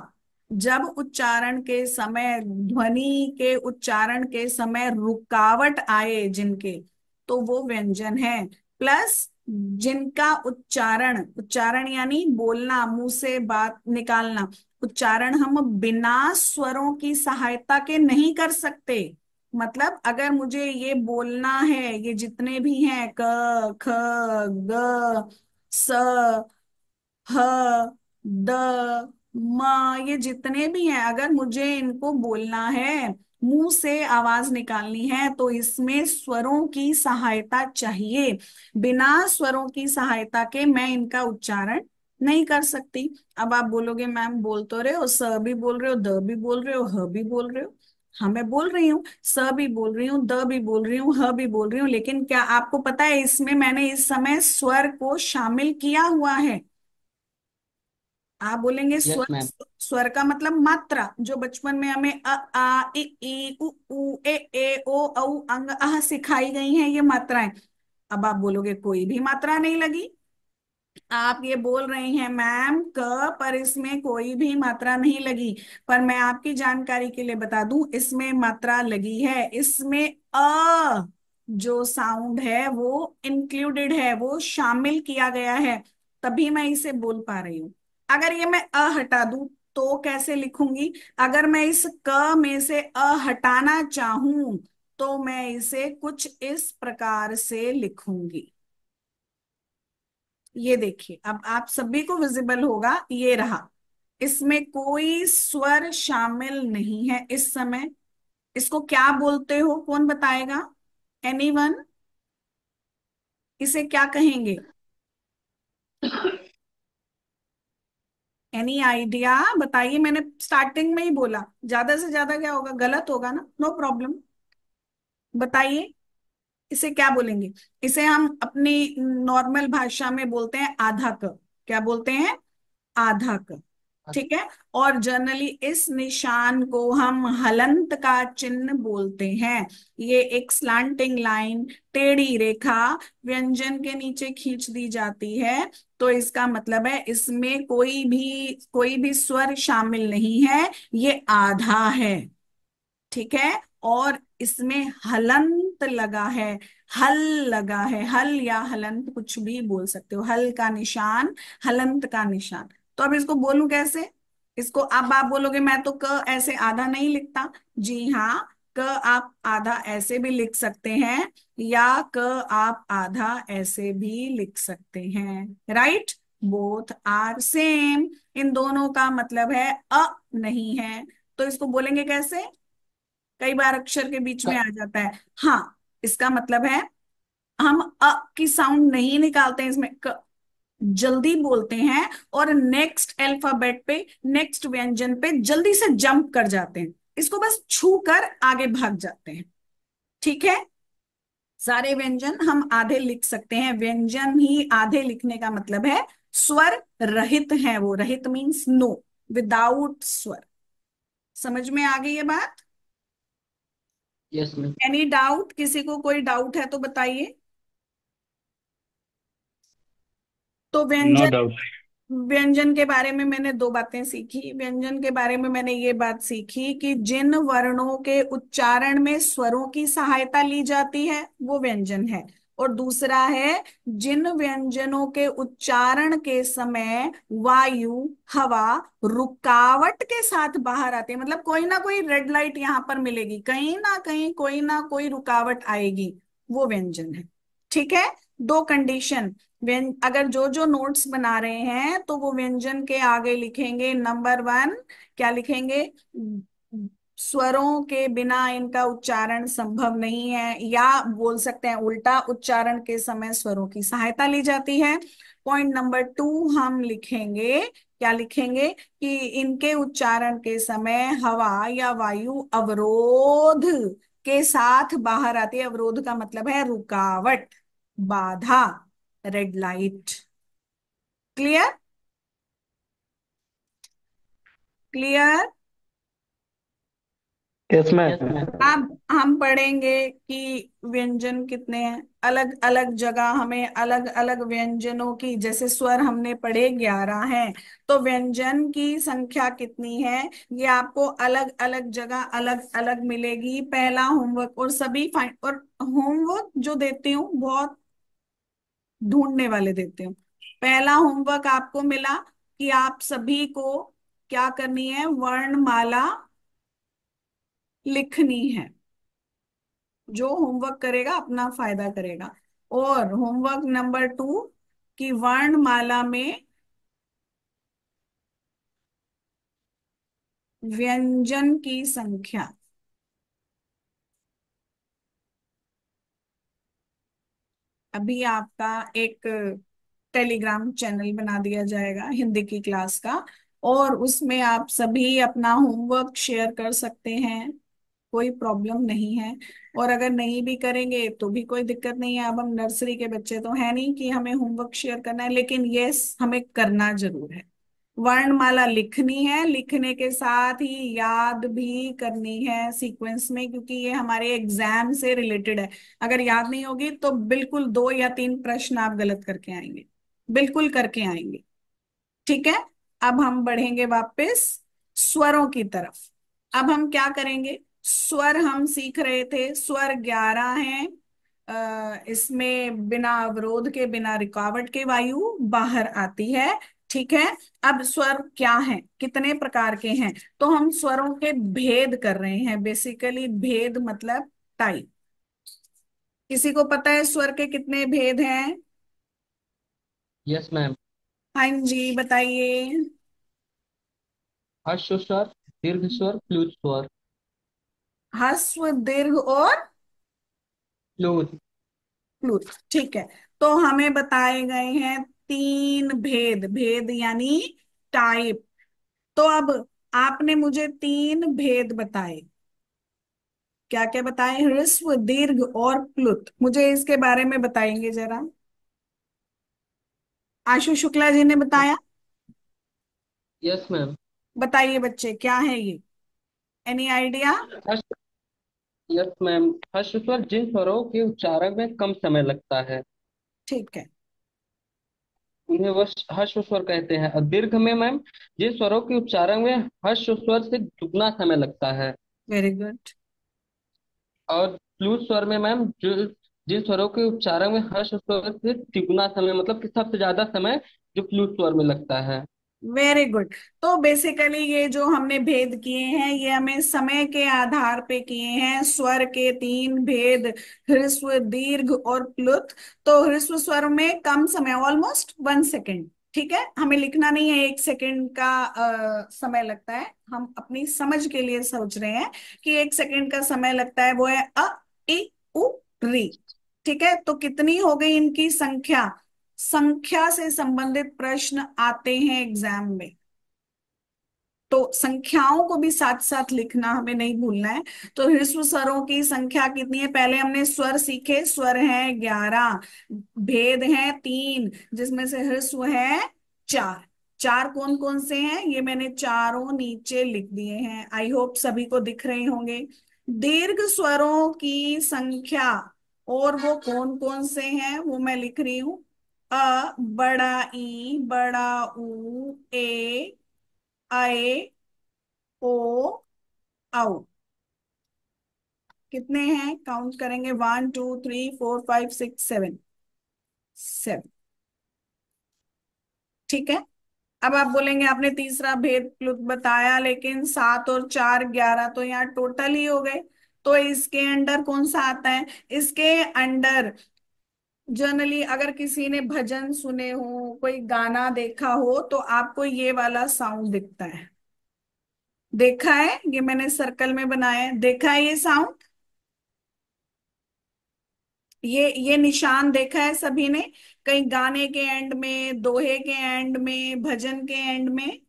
जब उच्चारण के समय, ध्वनि के उच्चारण के समय रुकावट आए जिनके, तो वो व्यंजन है। प्लस जिनका उच्चारण, उच्चारण यानी बोलना, मुंह से बात निकालना, उच्चारण हम बिना स्वरों की सहायता के नहीं कर सकते। मतलब अगर मुझे ये बोलना है, ये जितने भी हैं क, ख, ग, स, ह, द, म, ये जितने भी हैं, अगर मुझे इनको बोलना है मुंह से आवाज निकालनी है तो इसमें स्वरों की सहायता चाहिए। बिना स्वरों की सहायता के मैं इनका उच्चारण नहीं कर सकती। अब आप बोलोगे मैम बोल तो रहे हो, स भी बोल रहे हो, द भी बोल रहे हो, ह भी बोल रहे हो। हाँ मैं बोल रही हूँ, स भी बोल रही हूँ, द भी बोल रही हूँ, ह भी बोल रही हूँ, लेकिन क्या आपको पता है इसमें मैंने इस समय स्वर को शामिल किया हुआ है। आप बोलेंगे यस स्वर, मैम। स्वर का मतलब मात्रा, जो बचपन में हमें अ आ इ उ ए ओ औ अंग अह सिखाई गई हैं, ये मात्राएं। अब आप बोलोगे कोई भी मात्रा नहीं लगी। आप ये बोल रहे हैं मैम क, पर इसमें कोई भी मात्रा नहीं लगी। पर मैं आपकी जानकारी के लिए बता दूं, इसमें मात्रा लगी है। इसमें अ जो साउंड है वो इंक्लूडेड है, वो शामिल किया गया है, तभी मैं इसे बोल पा रही हूं। अगर ये मैं अ हटा दूं तो कैसे लिखूंगी? अगर मैं इस क में से अ हटाना चाहूं तो मैं इसे कुछ इस प्रकार से लिखूंगी। ये देखिए, अब आप सभी को विजिबल होगा, ये रहा। इसमें कोई स्वर शामिल नहीं है इस समय। इसको क्या बोलते हो, कौन बताएगा? एनीवन? इसे क्या कहेंगे? Any idea? बताइए, मैंने स्टार्टिंग में ही बोला, ज्यादा से ज्यादा क्या होगा, गलत होगा ना, नो प्रॉब्लम। बताइए इसे क्या बोलेंगे? इसे हम अपनी नॉर्मल भाषा में बोलते हैं आधा क। क्या बोलते हैं? आधा क। ठीक है। और जनरली इस निशान को हम हलंत का चिन्ह बोलते हैं। ये एक स्लांटिंग लाइन, टेढ़ी रेखा व्यंजन के नीचे खींच दी जाती है, तो इसका मतलब है इसमें कोई भी स्वर शामिल नहीं है, ये आधा है। ठीक है। और इसमें हलंत लगा है, हल लगा है, हल या हलंत कुछ भी बोल सकते हो, हल का निशान, हलंत का निशान। तो अब इसको बोलूं कैसे? इसको अब आप बोलोगे मैं तो क ऐसे आधा नहीं लिखता। जी हाँ, क आप आधा ऐसे भी लिख सकते हैं, या क आप आधा ऐसे भी लिख सकते हैं। Right, both are same. इन दोनों का मतलब है अ नहीं है। तो इसको बोलेंगे कैसे? कई बार अक्षर के बीच में आ जाता है। हाँ, इसका मतलब है हम अ की साउंड नहीं निकालते हैं इसमें, जल्दी बोलते हैं और नेक्स्ट अल्फाबेट पे, नेक्स्ट व्यंजन पे जल्दी से जंप कर जाते हैं, इसको बस छू कर आगे भाग जाते हैं। ठीक है। सारे व्यंजन हम आधे लिख सकते हैं, व्यंजन ही आधे लिखने का मतलब है स्वर रहित है वो। रहित मीन्स नो, विदाउट स्वर। समझ में आ गई ये बात? Yes ma'am. Any doubt? किसी को कोई डाउट है तो बताइए। तो नो व्यंजन, डाउट। व्यंजन के बारे में मैंने दो बातें सीखी। व्यंजन के बारे में मैंने ये बात सीखी कि जिन वर्णों के उच्चारण में स्वरों की सहायता ली जाती है वो व्यंजन है। और दूसरा है जिन व्यंजनों के उच्चारण के समय वायु, हवा रुकावट के साथ बाहर आती है, मतलब कोई ना कोई रेड लाइट यहाँ पर मिलेगी, कहीं ना कहीं कोई ना कोई रुकावट आएगी, वो व्यंजन है। ठीक है। दो कंडीशन। अगर जो जो नोट्स बना रहे हैं तो वो व्यंजन के आगे लिखेंगे नंबर वन, क्या लिखेंगे? स्वरों के बिना इनका उच्चारण संभव नहीं है, या बोल सकते हैं उल्टा, उच्चारण के समय स्वरों की सहायता ली जाती है। पॉइंट नंबर टू हम लिखेंगे, क्या लिखेंगे? कि इनके उच्चारण के समय हवा या वायु अवरोध के साथ बाहर आती है। अवरोध का मतलब है रुकावट, बाधा, red light. Clear? Clear? Yes ma'am. अब हम पढ़ेंगे कि व्यंजन कितने हैं, अलग अलग जगह हमें अलग अलग व्यंजनों की, जैसे स्वर हमने पढ़े 11 हैं, तो व्यंजन की संख्या कितनी है ये आपको अलग अलग जगह अलग अलग मिलेगी। पहला होमवर्क, और सभी फाइन, और होमवर्क जो देती हूँ बहुत ढूंढने वाले देते हूँ। पहला होमवर्क आपको मिला कि आप सभी को क्या करनी है, वर्णमाला लिखनी है। जो होमवर्क करेगा अपना फायदा करेगा। और होमवर्क नंबर टू, कि वर्णमाला में व्यंजन की संख्या, अभी आपका एक टेलीग्राम चैनल बना दिया जाएगा हिंदी की क्लास का, और उसमें आप सभी अपना होमवर्क शेयर कर सकते हैं, कोई प्रॉब्लम नहीं है। और अगर नहीं भी करेंगे तो भी कोई दिक्कत नहीं है, अब हम नर्सरी के बच्चे तो है नहीं कि हमें होमवर्क शेयर करना है, लेकिन यस हमें करना जरूर है। वर्णमाला लिखनी है, लिखने के साथ ही याद भी करनी है सीक्वेंस में, क्योंकि ये हमारे एग्जाम से रिलेटेड है। अगर याद नहीं होगी तो बिल्कुल 2 या 3 प्रश्न आप गलत करके आएंगे, बिल्कुल करके आएंगे। ठीक है। अब हम बढ़ेंगे वापस स्वरों की तरफ। अब हम क्या करेंगे, स्वर हम सीख रहे थे, स्वर 11 हैं। इसमें बिना अवरोध के, बिना रुकावट के वायु बाहर आती है। ठीक है। अब स्वर क्या है, कितने प्रकार के हैं, तो हम स्वरों के भेद कर रहे हैं बेसिकली। भेद मतलब टाइप। किसी को पता है स्वर के कितने भेद हैं? Yes ma'am. हाँ जी बताइए। हर्ष स्वर, दीर्घ स्वर, प्लुत स्वर। ह्रस्व, दीर्घ और प्लुत। प्लूत। ठीक है। तो हमें बताए गए हैं 3 भेद, भेद यानी टाइप। तो अब आपने मुझे 3 भेद बताए, क्या क्या बताए, ह्रस्व, दीर्घ और प्लुत। मुझे इसके बारे में बताएंगे जरा। आशु शुक्ला जी ने बताया। Yes ma'am. बताइए बच्चे, क्या है ये, any idea? Harsh. Yes ma'am. हर्ष स्वर जिन स्वरों के उच्चारण में कम समय लगता है ठीक है। उन्हें वह हर्ष स्वर कहते हैं। और दीर्घ में मैम जिन स्वरों के उच्चारण में हर्ष स्वर से दुगना समय लगता है। Very good. और प्लुत स्वर में मैम जो जिन स्वरों के उच्चारण में हर्ष स्वर से तिगुना समय, मतलब कि सबसे ज्यादा समय जो प्लुत स्वर में लगता है। Very good. तो बेसिकली ये जो हमने भेद किए हैं, ये हमें समय के आधार पे किए हैं। स्वर के 3 भेद, ह्रस्व, दीर्घ और प्लुत। तो ह्रस्व स्वर में कम समय, ऑलमोस्ट 1 सेकेंड। ठीक है, हमें लिखना नहीं है 1 सेकेंड का समय लगता है, हम अपनी समझ के लिए सोच रहे हैं कि 1 सेकेंड का समय लगता है। वो है अ, इ, उ, री। ठीक है। तो कितनी हो गई इनकी संख्या? संख्या से संबंधित प्रश्न आते हैं एग्जाम में, तो संख्याओं को भी साथ साथ लिखना हमें नहीं भूलना है। तो ह्रस्व स्वरों की संख्या कितनी है? पहले हमने स्वर सीखे, स्वर हैं 11, भेद हैं 3, जिसमें से ह्रस्व है 4। चार कौन कौन से हैं, ये मैंने चारों नीचे लिख दिए हैं, आई होप सभी को दिख रहे होंगे। दीर्घ स्वरों की संख्या, और वो कौन कौन से हैं वो मैं लिख रही हूं। अ, बड़ा ई, बड़ा ऊ, ए, आए, ओ, औ। कितने हैं, काउंट करेंगे, 1 2 3 4 5 6 7, 7। ठीक है। अब आप बोलेंगे आपने तीसरा भेद प्लुत बताया, लेकिन 7 और 4 11, तो यहाँ टोटल ही हो गए। तो इसके अंडर कौन सा आता है? इसके अंडर जनरली अगर किसी ने भजन सुने हो, कोई गाना देखा हो, तो आपको ये वाला साउंड दिखता है। देखा है, ये मैंने सर्कल में बनाया है, देखा है ये साउंड, ये निशान देखा है सभी ने, कहीं गाने के एंड में, दोहे के एंड में, भजन के एंड में।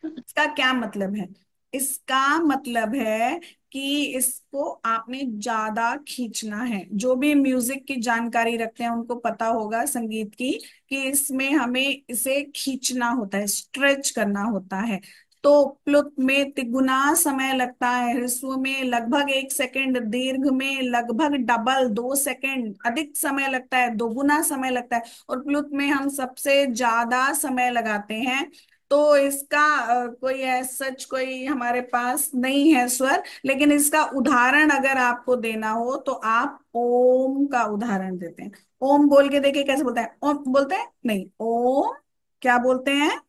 इसका क्या मतलब है? इसका मतलब है कि इसको आपने ज्यादा खींचना है। जो भी म्यूजिक की जानकारी रखते हैं उनको पता होगा, संगीत की, कि इसमें हमें इसे खींचना होता है, स्ट्रेच करना होता है। तो प्लुत में तिगुना समय लगता है, ह्रस्व में लगभग 1 सेकेंड, दीर्घ में लगभग डबल 2 सेकेंड अधिक समय लगता है, दोगुना समय लगता है, और प्लुत में हम सबसे ज्यादा समय लगाते हैं। तो इसका कोई सच कोई हमारे पास नहीं है स्वर, लेकिन इसका उदाहरण अगर आपको देना हो तो आप ओम का उदाहरण देते हैं। ओम बोल के देखिए कैसे बोलते हैं, ओम बोलते हैं नहीं, ओम क्या बोलते हैं?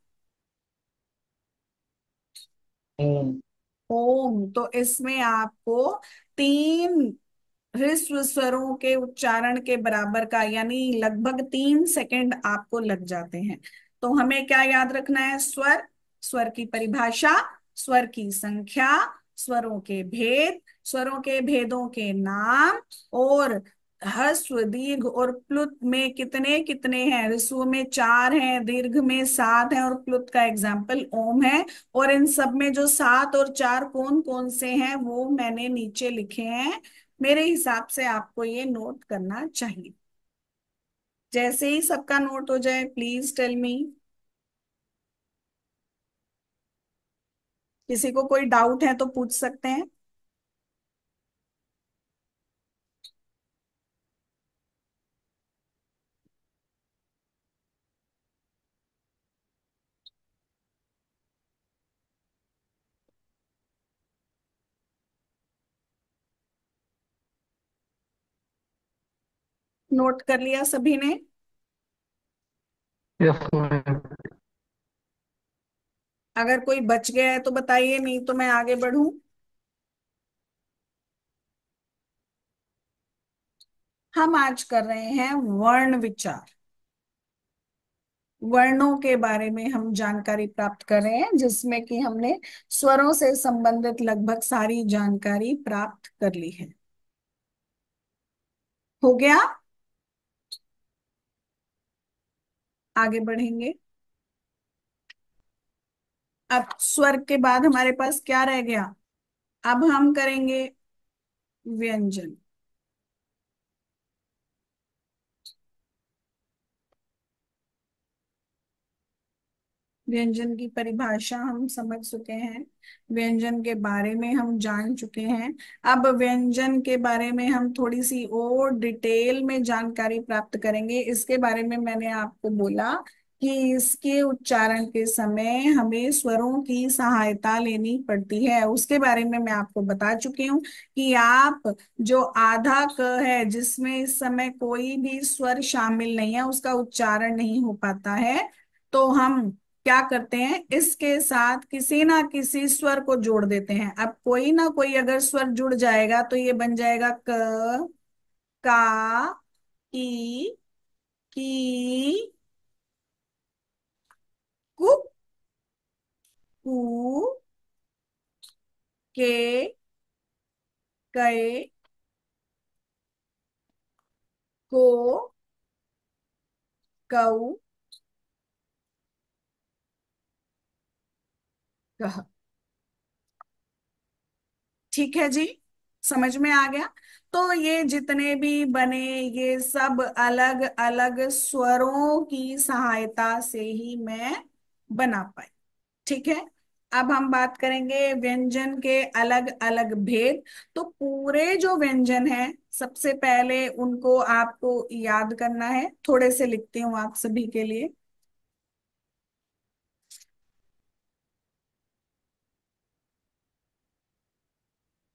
ओम। ओम। तो इसमें आपको 3 ह्रस्व स्वरों के उच्चारण के बराबर का, यानी लगभग 3 सेकेंड आपको लग जाते हैं। तो हमें क्या याद रखना है? स्वर, स्वर की परिभाषा, स्वर की संख्या, स्वरों के भेद, स्वरों के भेदों के नाम, और ह्रस्व दीर्घ और प्लुत में कितने कितने हैं? ह्रस्व में 4 हैं, दीर्घ में 7 हैं, और प्लुत का एग्जाम्पल ओम है। और इन सब में जो 7 और 4 कौन कौन से हैं वो मैंने नीचे लिखे हैं। मेरे हिसाब से आपको ये नोट करना चाहिए। जैसे ही सबका नोट हो जाए प्लीज टेल मी। किसी को कोई डाउट है तो पूछ सकते हैं। नोट कर लिया सभी ने? Yes ma'am. अगर कोई बच गया है तो बताइए, नहीं तो मैं आगे बढ़ूं। हम आज कर रहे हैं वर्ण विचार। वर्णों के बारे में हम जानकारी प्राप्त कर रहे हैं, जिसमें कि हमने स्वरों से संबंधित लगभग सारी जानकारी प्राप्त कर ली है। हो गया? आगे बढ़ेंगे। अब स्वर के बाद हमारे पास क्या रह गया? अब हम करेंगे व्यंजन। व्यंजन की परिभाषा हम समझ चुके हैं, व्यंजन के बारे में हम जान चुके हैं। अब व्यंजन के बारे में हम थोड़ी सी और डिटेल में जानकारी प्राप्त करेंगे। इसके बारे में मैंने आपको बोला कि इसके उच्चारण के समय हमें स्वरों की सहायता लेनी पड़ती है। उसके बारे में मैं आपको बता चुकी हूँ कि आप जो आधा क है, जिसमें इस समय कोई भी स्वर शामिल नहीं है, उसका उच्चारण नहीं हो पाता है, तो हम क्या करते हैं, इसके साथ किसी ना किसी स्वर को जोड़ देते हैं। अब कोई ना कोई अगर स्वर जुड़ जाएगा तो ये बन जाएगा क, का, की, कु, कू, के, कए, को, कऊ, कह। ठीक है जी, समझ में आ गया? तो ये जितने भी बने, ये सब अलग अलग स्वरों की सहायता से ही मैं बना पाई। ठीक है। अब हम बात करेंगे व्यंजन के अलग अलग भेद। तो पूरे जो व्यंजन है, सबसे पहले उनको आपको याद करना है। थोड़े से लिखती हूँ आप सभी के लिए।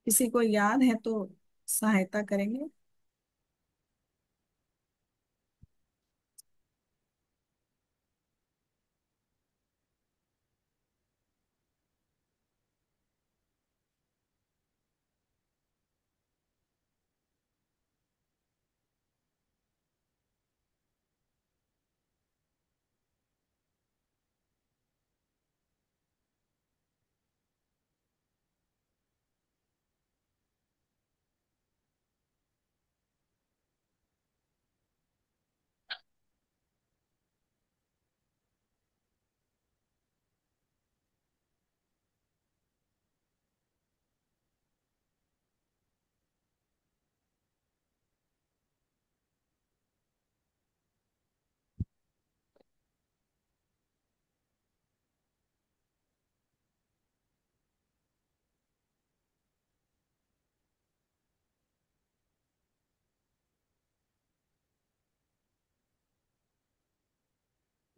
किसी को याद है तो सहायता करेंगे।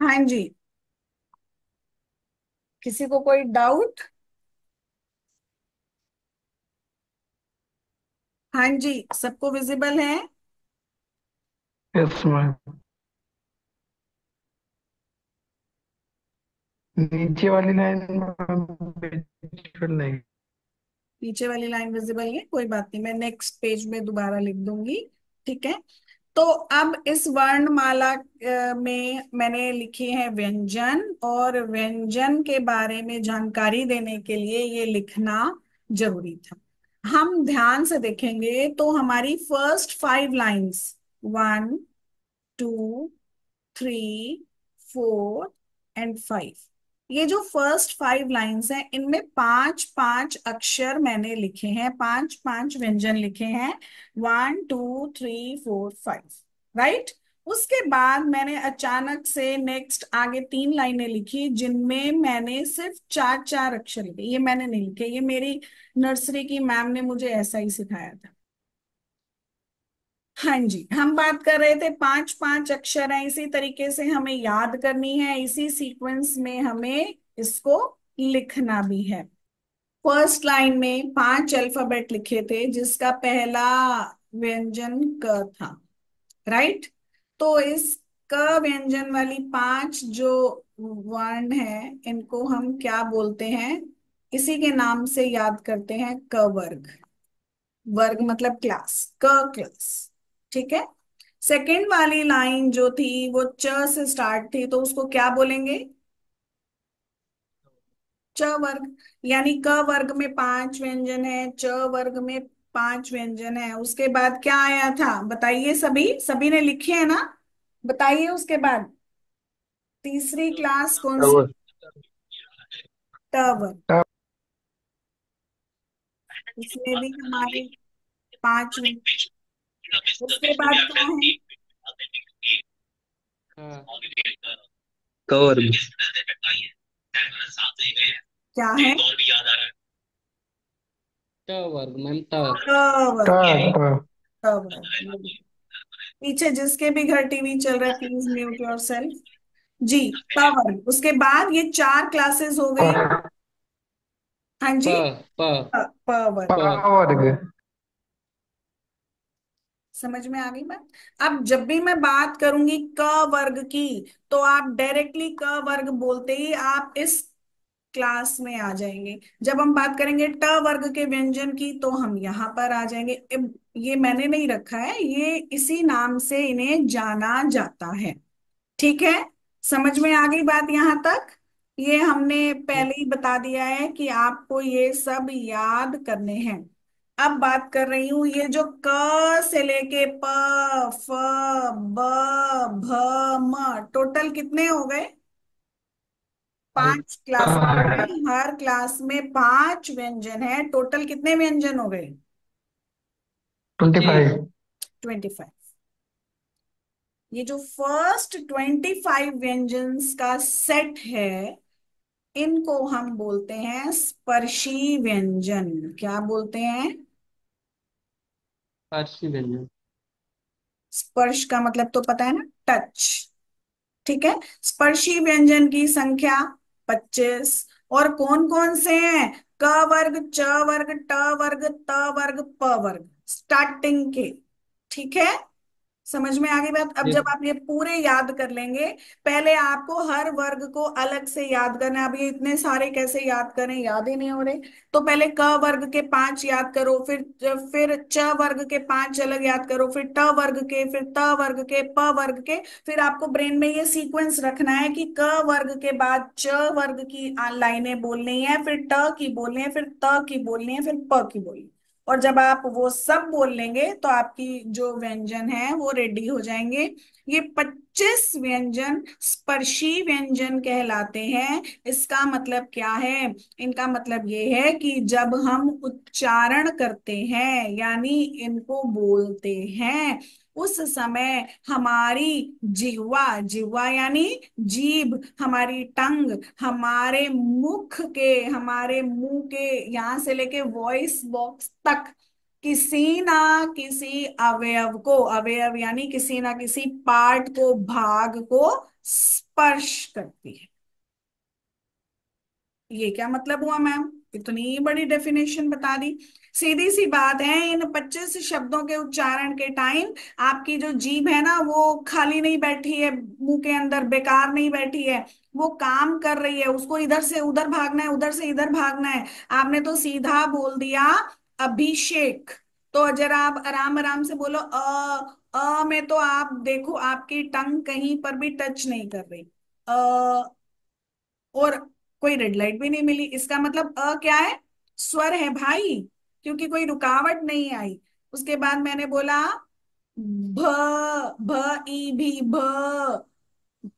हाँ जी, किसी को कोई डाउट? हाँ जी, सबको विजिबल है? Yes ma'am. नीचे वाली लाइन बिल्कुल नहीं। पीछे वाली लाइन विजिबल है, कोई बात नहीं, मैं नेक्स्ट पेज में दोबारा लिख दूंगी। ठीक है। तो अब इस वर्णमाला में मैंने लिखे हैं व्यंजन, और व्यंजन के बारे में जानकारी देने के लिए ये लिखना जरूरी था। हम ध्यान से देखेंगे तो हमारी फर्स्ट 5 लाइंस, 1, 2, 3, 4 एंड 5, ये जो फर्स्ट 5 लाइंस हैं इनमें 5 5 अक्षर मैंने लिखे हैं, 5 5 व्यंजन लिखे हैं। 1, 2, 3, 4, 5, राइट। उसके बाद मैंने अचानक से नेक्स्ट आगे 3 लाइनें लिखी जिनमें मैंने सिर्फ 4 4 अक्षर लिखे। ये मैंने नहीं लिखे, ये मेरी नर्सरी की मैम ने मुझे ऐसा ही सिखाया था। हाँ जी, हम बात कर रहे थे 5 5 अक्षर हैं, इसी तरीके से हमें याद करनी है, इसी सीक्वेंस में हमें इसको लिखना भी है। फर्स्ट लाइन में 5 अल्फाबेट लिखे थे जिसका पहला व्यंजन क था, राइट। तो इस क व्यंजन वाली 5 जो वर्ण है इनको हम क्या बोलते हैं, इसी के नाम से याद करते हैं, क वर्ग। वर्ग मतलब क्लास, क क्लास, ठीक है। सेकंड वाली लाइन जो थी वो च से स्टार्ट थी, तो उसको क्या बोलेंगे, च वर्ग। यानी क वर्ग में 5 व्यंजन है, च वर्ग में 5 व्यंजन है। उसके बाद क्या आया था बताइए, सभी सभी ने लिखे हैं ना, बताइए उसके बाद तीसरी क्लास कौन सी, और ट वर्ग। इसमें भी हमारे 5 व्यंजन। उसके बाद क्या है, हाँ। कवर क्या है, ट वर्ग मैम, ट। ट वर्ग। ट वर्ग। पीछे जिसके भी घर टीवी चल रहा है प्लीज म्यूट योर सेल्फ। जी, पावर। उसके बाद ये 4 क्लासेस हो गई। हाँ प जी, प पावर। प वर्ग समझ में आ गई बात। अब जब भी मैं बात करूंगी क वर्ग की, तो आप डायरेक्टली क वर्ग बोलते ही आप इस क्लास में आ जाएंगे। जब हम बात करेंगे ट वर्ग के व्यंजन की तो हम यहाँ पर आ जाएंगे। ये मैंने नहीं रखा है, ये इसी नाम से इन्हें जाना जाता है, ठीक है। समझ में आ गई बात यहाँ तक। ये हमने पहले ही बता दिया है कि आपको ये सब याद करने हैं। अब बात कर रही हूं, ये जो क से लेके प, फ, ब, भ, म, टोटल कितने हो गए, फाइव। 5 क्लास हो गए। हर क्लास में 5 व्यंजन है, टोटल कितने व्यंजन हो गए, 25। 25। ये जो फर्स्ट 25 व्यंजन्स का सेट है इनको हम बोलते हैं स्पर्शी व्यंजन। क्या बोलते हैं, फारसी व्यंजन। स्पर्श का मतलब तो पता है ना, टच, ठीक है। स्पर्शी व्यंजन की संख्या 25। और कौन कौन से हैं, क वर्ग, च वर्ग, ट वर्ग, त वर्ग, प वर्ग, स्टार्टिंग के, ठीक है। समझ में आ गई बात। अब जी। जब आप ये पूरे याद कर लेंगे, पहले आपको हर वर्ग को अलग से याद करना है। अब ये इतने सारे कैसे याद करें, याद ही नहीं हो रहे। तो पहले क वर्ग के 5 याद करो, फिर च वर्ग के 5 अलग याद करो, फिर ट वर्ग के, फिर त वर्ग के, प वर्ग के। फिर आपको ब्रेन में ये सीक्वेंस रखना है कि क वर्ग के बाद च वर्ग की लाइनें बोलनी है, फिर ट की बोलनी है, फिर त की बोलनी है, फिर प की बोलनी है। और जब आप वो सब बोल लेंगे तो आपकी जो व्यंजन है वो रेडी हो जाएंगे। ये 25 व्यंजन स्पर्शी व्यंजन कहलाते हैं। इसका मतलब क्या है, इनका मतलब ये है कि जब हम उच्चारण करते हैं यानी इनको बोलते हैं, उस समय हमारी जिह्वा, जिह्वा यानी जीभ, हमारी टंग, हमारे मुख के, हमारे मुंह के यहाँ से लेके वॉइस बॉक्स तक किसी ना किसी अवयव को, अवयव यानी किसी ना किसी पार्ट को, भाग को स्पर्श करती है। ये क्या मतलब हुआ मैम, इतनी बड़ी डेफिनेशन बता दी। सीधी सी बात है, इन 25 शब्दों के उच्चारण के टाइम आपकी जो जीभ है ना वो खाली नहीं बैठी है, मुंह के अंदर बेकार नहीं बैठी है, वो काम कर रही है। उसको इधर से उधर भागना है, उधर से इधर भागना है। आपने तो सीधा बोल दिया अभिषेक। तो जरा आप आराम आराम से बोलो, में तो आप देखो आपकी टंग कहीं पर भी टच नहीं कर रही। और कोई रेड लाइट भी नहीं मिली, इसका मतलब क्या है, स्वर है भाई। क्योंकि कोई रुकावट नहीं आई। उसके बाद मैंने बोला भ, भ ई भी भ,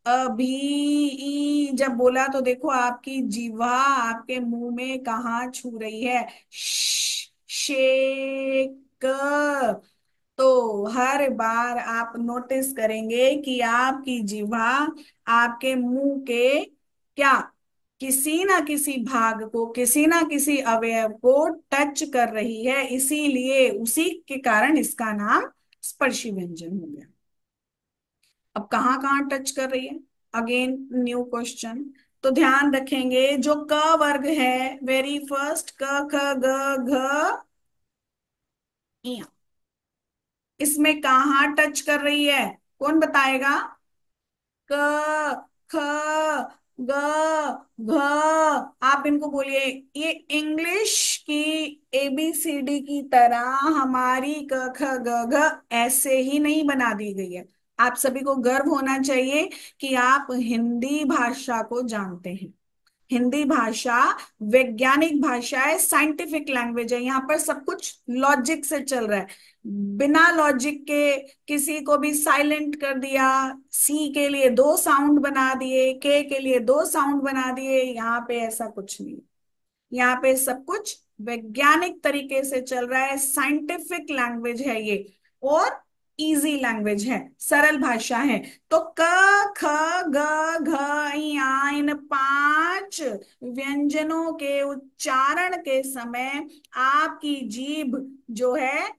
अभी ई जब बोला तो देखो आपकी जीवा आपके मुंह में कहाँ छू रही है, शेक। तो हर बार आप नोटिस करेंगे कि आपकी जीवा आपके मुंह के क्या, किसी ना किसी भाग को, किसी ना किसी अवयव को टच कर रही है, इसीलिए उसी के कारण इसका नाम स्पर्शी व्यंजन हो गया। अब कहाँ कहाँ टच कर रही है, अगेन न्यू क्वेश्चन। तो ध्यान रखेंगे जो क वर्ग है, वेरी फर्स्ट क ख ग घ इया, इसमें कहाँ टच कर रही है, कौन बताएगा? क, ख, ग, घ। आप इनको बोलिए। ये इंग्लिश की ABCD की तरह हमारी क ख ग घ ऐसे ही नहीं बना दी गई है। आप सभी को गर्व होना चाहिए कि आप हिंदी भाषा को जानते हैं। हिंदी भाषा वैज्ञानिक भाषा है, साइंटिफिक लैंग्वेज है। यहाँ पर सब कुछ लॉजिक से चल रहा है। बिना लॉजिक के किसी को भी साइलेंट कर दिया, सी के लिए दो साउंड बना दिए, के लिए दो साउंड बना दिए, यहाँ पे ऐसा कुछ नहीं। यहाँ पे सब कुछ वैज्ञानिक तरीके से चल रहा है, साइंटिफिक लैंग्वेज है ये, और इजी लैंग्वेज है, सरल भाषा है। तो क, ख, ग घ या इन पांच व्यंजनों के उच्चारण के समय आपकी जीभ जो है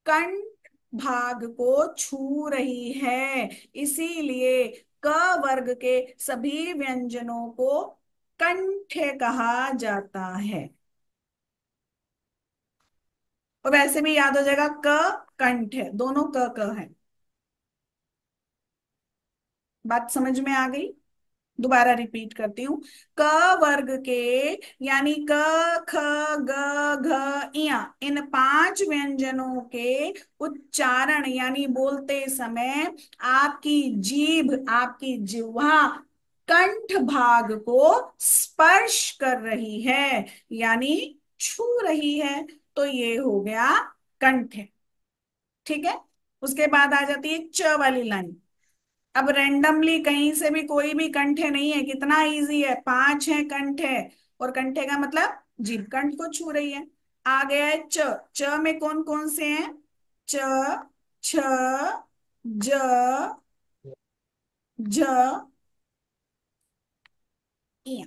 कंठ भाग को छू रही है, इसीलिए क वर्ग के सभी व्यंजनों को कंठ कहा जाता है। और वैसे भी याद हो जाएगा, क कंठ है, दोनों क है। बात समझ में आ गई? दोबारा रिपीट करती हूँ। क वर्ग के यानी क, ख, ग घ इया इन पांच व्यंजनों के उच्चारण यानी बोलते समय आपकी जीभ, आपकी जिह्वा कंठ भाग को स्पर्श कर रही है, यानी छू रही है। तो ये हो गया कंठ। ठीक है। उसके बाद आ जाती है च वाली लाइन। अब रैंडमली कहीं से भी कोई भी कंठे नहीं है, कितना इजी है, पांच है कंठे, और कंठे का मतलब जीभ कंठ को छू रही है। आ गया है च। च में कौन कौन से हैं? च, छ, ज, झ, इया।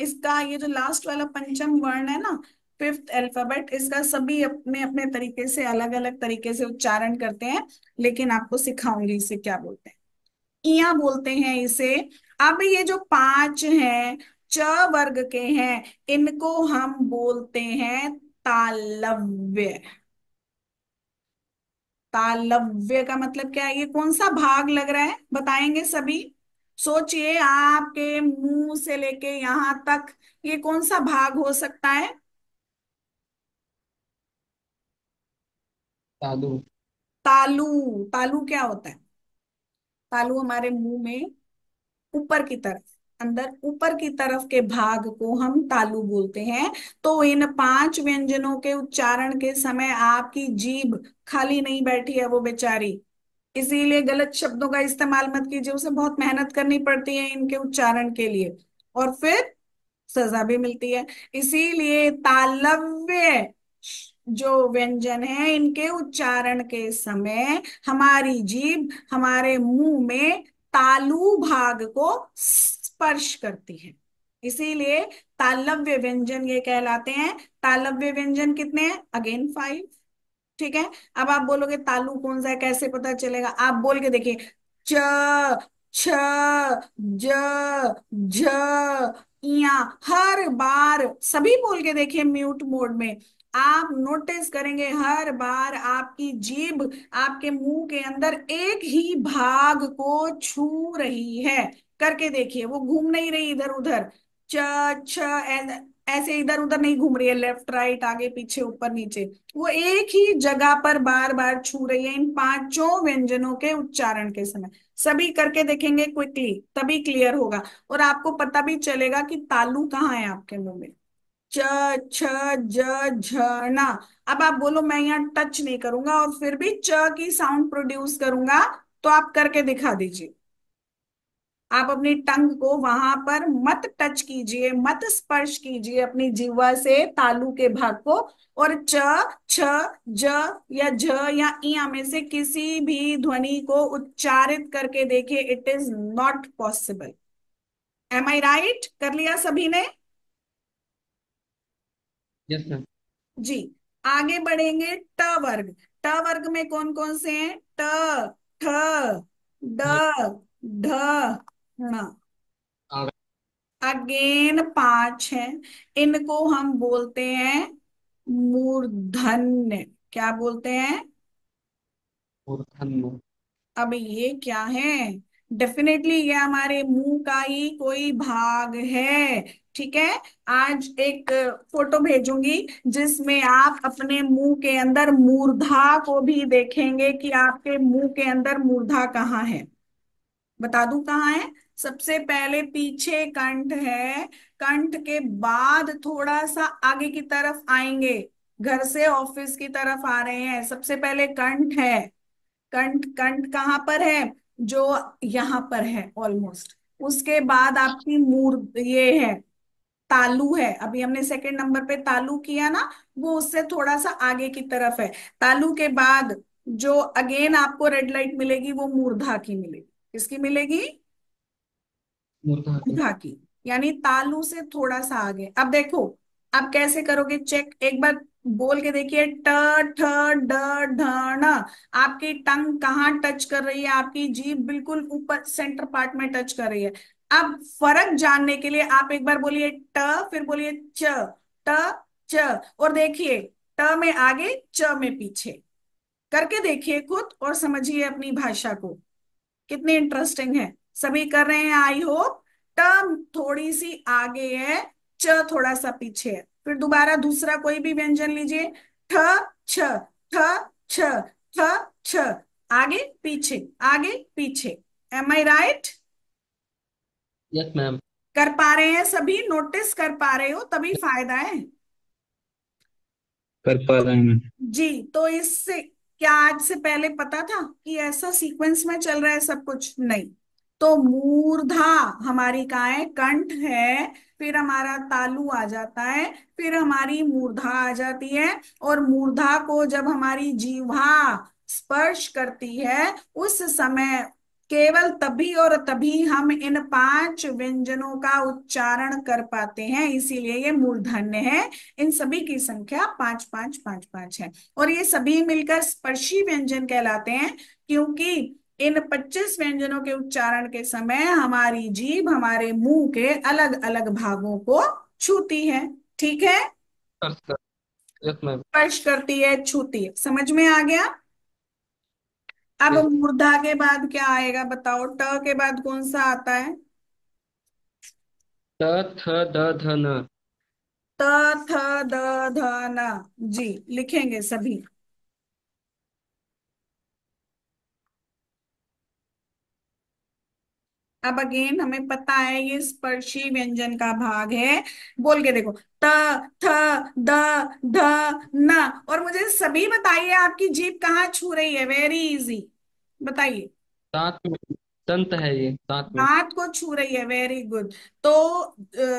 इसका ये जो लास्ट वाला पंचम वर्ण है ना, फिफ्थ अल्फाबेट, इसका सभी अपने अपने तरीके से अलग अलग तरीके से उच्चारण करते हैं, लेकिन आपको सिखाऊंगी इसे क्या बोलते हैं। इया बोलते हैं इसे। अब ये जो पांच हैं, च वर्ग के हैं, इनको हम बोलते हैं तालव्य। तालव्य का मतलब क्या है? ये कौन सा भाग लग रहा है, बताएंगे सभी। सोचिए, आपके मुंह से लेके यहां तक ये कौन सा भाग हो सकता है? तालु। तालू। तालू क्या होता है? तालू हमारे मुंह में ऊपर की तरफ, अंदर ऊपर की तरफ के भाग को हम तालू बोलते हैं। तो इन पांच व्यंजनों के उच्चारण के समय आपकी जीभ खाली नहीं बैठी है वो बेचारी, इसीलिए गलत शब्दों का इस्तेमाल मत कीजिए, उसे बहुत मेहनत करनी पड़ती है इनके उच्चारण के लिए, और फिर सजा भी मिलती है। इसीलिए तालव्य जो व्यंजन है, इनके उच्चारण के समय हमारी जीभ हमारे मुंह में तालु भाग को स्पर्श करती है, इसीलिए तालव्य व्यंजन ये कहलाते हैं। तालव्य व्यंजन कितने हैं? अगेन 5। ठीक है। अब आप बोलोगे तालु कौन सा है, कैसे पता चलेगा? आप बोल के देखिए, च, छ, ज, झ, इया। हर बार सभी बोल के देखिए म्यूट मोड में, आप नोटिस करेंगे हर बार आपकी जीभ आपके मुंह के अंदर एक ही भाग को छू रही है। करके देखिए, वो घूम नहीं रही इधर उधर, च, छ, ऐसे इधर उधर नहीं घूम रही है, लेफ्ट राइट आगे पीछे ऊपर नीचे, वो एक ही जगह पर बार बार छू रही है इन पांचों व्यंजनों के उच्चारण के समय। सभी करके देखेंगे क्विकली, तभी क्लियर होगा, और आपको पता भी चलेगा कि तालू कहाँ है आपके मुंह में। च, छ, ज, झ, ना। अब आप बोलो मैं यहाँ टच नहीं करूंगा और फिर भी च की साउंड प्रोड्यूस करूंगा, तो आप करके दिखा दीजिए। आप अपनी टंग को वहां पर मत टच कीजिए, मत स्पर्श कीजिए अपनी जिह्वा से तालु के भाग को। और च, छ, ज या झ या इया में से किसी भी ध्वनि को उच्चारित करके देखिए, it is not possible. Am I right? कर लिया सभी ने? Yes ma'am. जी। आगे बढ़ेंगे ट वर्ग। ट वर्ग में कौन कौन से हैं? ट, ठ, ड, ढ, ण। अगेन पांच हैं। इनको हम बोलते हैं मूर्धन्य। क्या बोलते हैं? मूर्धन्य। अब ये क्या है? डेफिनेटली ये हमारे मुंह का ही कोई भाग है। ठीक है। आज एक फोटो भेजूंगी जिसमें आप अपने मुंह के अंदर मूर्धा को भी देखेंगे कि आपके मुंह के अंदर मूर्धा कहाँ है। बता दूं कहाँ है? सबसे पहले पीछे कंठ है। कंठ के बाद थोड़ा सा आगे की तरफ आएंगे। घर से ऑफिस की तरफ आ रहे हैं, सबसे पहले कंठ है। कंठ, कंठ कहाँ पर है? जो यहाँ पर है ऑलमोस्ट। उसके बाद आपकी मूर ये है, तालू है। अभी हमने सेकंड नंबर पे तालू किया ना, वो उससे थोड़ा सा आगे की तरफ है। तालू के बाद जो अगेन आपको रेड लाइट मिलेगी वो मूर्धा की मिलेगी। किसकी मिलेगी? मूर्धन्य। मूर्धा की। यानी तालू से थोड़ा सा आगे। अब देखो, अब कैसे करोगे चेक, एक बार बोल के देखिए। ट, ठ, ड, ढ, ण। आपकी टंग कहाँ टच कर रही है? आपकी जीभ बिल्कुल ऊपर सेंटर पार्ट में टच कर रही है। अब फर्क जानने के लिए आप एक बार बोलिए ट, फिर बोलिए च। ट, च। और देखिए, ट में आगे, च में पीछे। करके देखिए खुद और समझिए अपनी भाषा को, कितनी इंटरेस्टिंग है। सभी कर रहे हैं आई होप। टर्म थोड़ी सी आगे है, च थोड़ा सा पीछे है। फिर दोबारा दूसरा कोई भी व्यंजन लीजिए। ठ, छ, ठ, छ, ठ, छ। आगे पीछे, आगे पीछे। M I right? Yes ma'am. कर पा रहे हैं सभी? नोटिस कर पा रहे हो तभी फायदा है। कर पा रहे हैं। जी। तो इससे क्या आज से पहले पता था कि ऐसा सीक्वेंस में चल रहा है सब कुछ? नहीं। तो मूर्धा हमारी कहाँ है? कंठ है। फिर हमारा तालु आ जाता है, फिर हमारी मूर्धा आ जाती है। और मूर्धा को जब हमारी जीवा स्पर्श करती है उस समय केवल तभी और तभी हम इन पांच व्यंजनों का उच्चारण कर पाते हैं, इसीलिए ये मूर्धन्य है। इन सभी की संख्या पांच पांच पांच पांच है। और ये सभी मिलकर स्पर्शी व्यंजन कहलाते हैं, क्योंकि इन 25 व्यंजनों के उच्चारण के समय हमारी जीभ हमारे मुंह के अलग अलग भागों को छूती है। ठीक है। Yes ma'am. स्पर्श करती है, छूती है। समझ में आ गया? अब यस। मूर्धा के बाद क्या आएगा बताओ? ट के बाद कौन सा आता है? त, थ, द, ध, न। त, थ, द, ध, न। जी, लिखेंगे सभी। अब अगेन हमें पता है ये स्पर्शी व्यंजन का भाग है। बोल के देखो। त, थ, द, ध, न। और मुझे सभी बताइए आपकी जीभ कहाँ छू रही है? Very easy. बताइए। दांत में। दंत है ये, दांत में। दांत को छू रही है, वेरी गुड। तो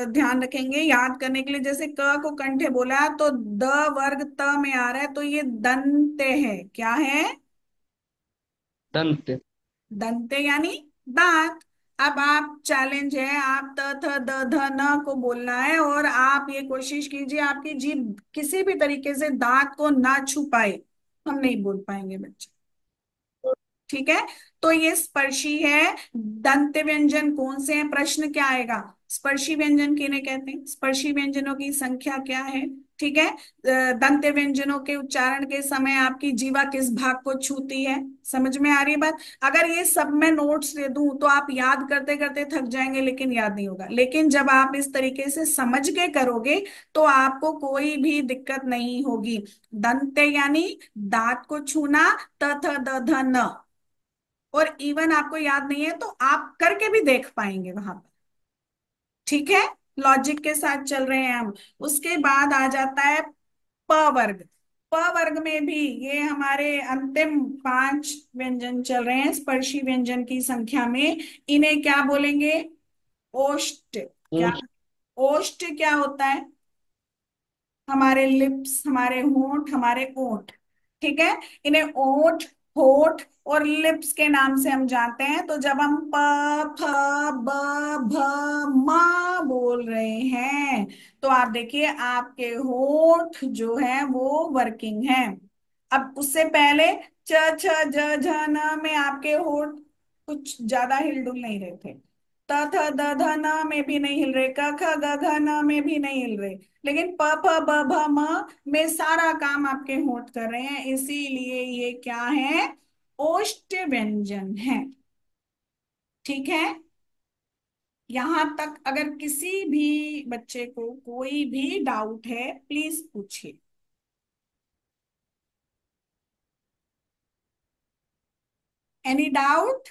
ध्यान रखेंगे याद करने के लिए, जैसे क को कंठे बोला तो द वर्ग त में आ रहा है, तो ये दंते है। क्या है? दंत। दंते यानी दांत। अब आप चैलेंज है, आप त, थ, द, ध, न को बोलना है और आप ये कोशिश कीजिए आपकी जीभ किसी भी तरीके से दांत को ना छू पाए। हम नहीं बोल पाएंगे बच्चे। ठीक है। तो ये स्पर्शी है। दंत व्यंजन कौन से हैं? प्रश्न क्या आएगा? स्पर्शी व्यंजन किन्हें कहते हैं? स्पर्शी व्यंजनों की संख्या क्या है? ठीक है। दंत व्यंजनों के उच्चारण के समय आपकी जीवा किस भाग को छूती है? समझ में आ रही है बात? अगर ये सब मैं नोट्स दे दूं तो आप याद करते करते थक जाएंगे, लेकिन याद नहीं होगा। लेकिन जब आप इस तरीके से समझ के करोगे तो आपको कोई भी दिक्कत नहीं होगी। दंते यानी दांत को छूना। त, थ, द, ध, न। और इवन आपको याद नहीं है तो आप करके भी देख पाएंगे वहां पर। ठीक है। लॉजिक के साथ चल रहे हैं हम। उसके बाद आ जाता है प वर्ग। प वर्ग में भी ये हमारे अंतिम 5 व्यंजन चल रहे हैं स्पर्शी व्यंजन की संख्या में। इन्हें क्या बोलेंगे? ओष्ट। क्या? ओस्ट। ओष्ट क्या होता है? हमारे लिप्स, हमारे होंठ, हमारे ओठ। ठीक है। इन्हें ओठ, होठ और लिप्स के नाम से हम जानते हैं। तो जब हम प, फ, ब, भ, म बोल रहे हैं तो आप देखिए आपके होठ जो है वो वर्किंग है। अब उससे पहले च, छ, ज, झ, न में आपके होठ कुछ ज्यादा हिलडुल नहीं रहे थे। त, थ, द, ध, न में भी नहीं हिल रहे, क, ख, ग, घ, न में भी नहीं हिल रहे। लेकिन प, फ, ब, भ, म में सारा काम आपके होंठ कर रहे हैं, इसीलिए ये क्या है? ओष्ठ व्यंजन है। ठीक है। यहां तक अगर किसी भी बच्चे को कोई भी डाउट है प्लीज पूछिए। Any doubt?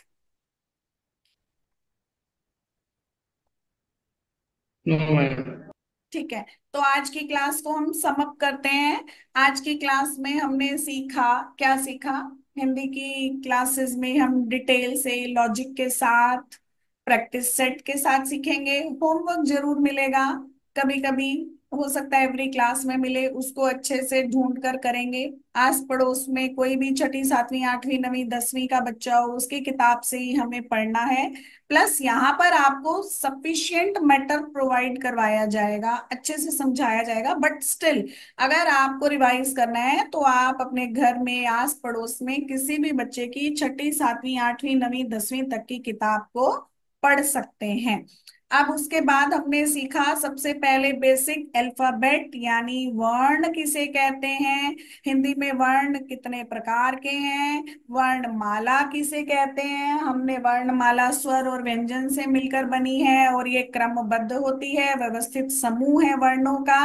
No ma'am. ठीक है। तो आज की क्लास को हम समअप करते हैं। आज की क्लास में हमने सीखा, क्या सीखा? हिंदी की क्लासेस में हम डिटेल से लॉजिक के साथ, प्रैक्टिस सेट के साथ सीखेंगे। होमवर्क जरूर मिलेगा, कभी कभी हो सकता है एवरी क्लास में मिले, उसको अच्छे से ढूंढ कर करेंगे। आस पड़ोस में कोई भी छठी सातवीं आठवीं नवीं 10वीं का बच्चा हो उसकी किताब से ही हमें पढ़ना है। प्लस यहाँ पर आपको सफिशिएंट मैटर प्रोवाइड करवाया जाएगा, अच्छे से समझाया जाएगा। बट स्टिल अगर आपको रिवाइज करना है तो आप अपने घर में आस पड़ोस में किसी भी बच्चे की छठी सातवीं आठवीं नवीं 10वीं तक की किताब को पढ़ सकते हैं। अब उसके बाद हमने सीखा सबसे पहले बेसिक अल्फाबेट यानी वर्ण किसे कहते हैं, हिंदी में वर्ण कितने प्रकार के हैं, वर्णमाला किसे कहते हैं। हमने वर्णमाला स्वर और व्यंजन से मिलकर बनी है और ये क्रमबद्ध होती है, व्यवस्थित समूह है वर्णों का।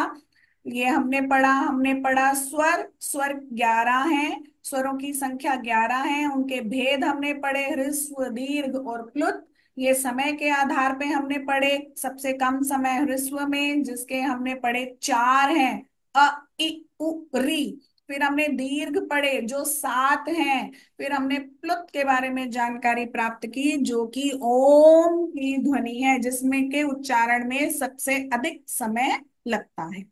ये हमने पढ़ा स्वर। स्वर 11 हैं, स्वरों की संख्या 11 है। उनके भेद हमने पढ़े, ह्रस्व, दीर्घ और प्लुत। ये समय के आधार पे हमने पढ़े, सबसे कम समय ह्रस्व में जिसके हमने पढ़े 4 हैं, अ, इ, उ, री। फिर हमने दीर्घ पढ़े जो 7 हैं। फिर हमने प्लुत के बारे में जानकारी प्राप्त की जो कि ओम की ध्वनि है, जिसमें के उच्चारण में सबसे अधिक समय लगता है।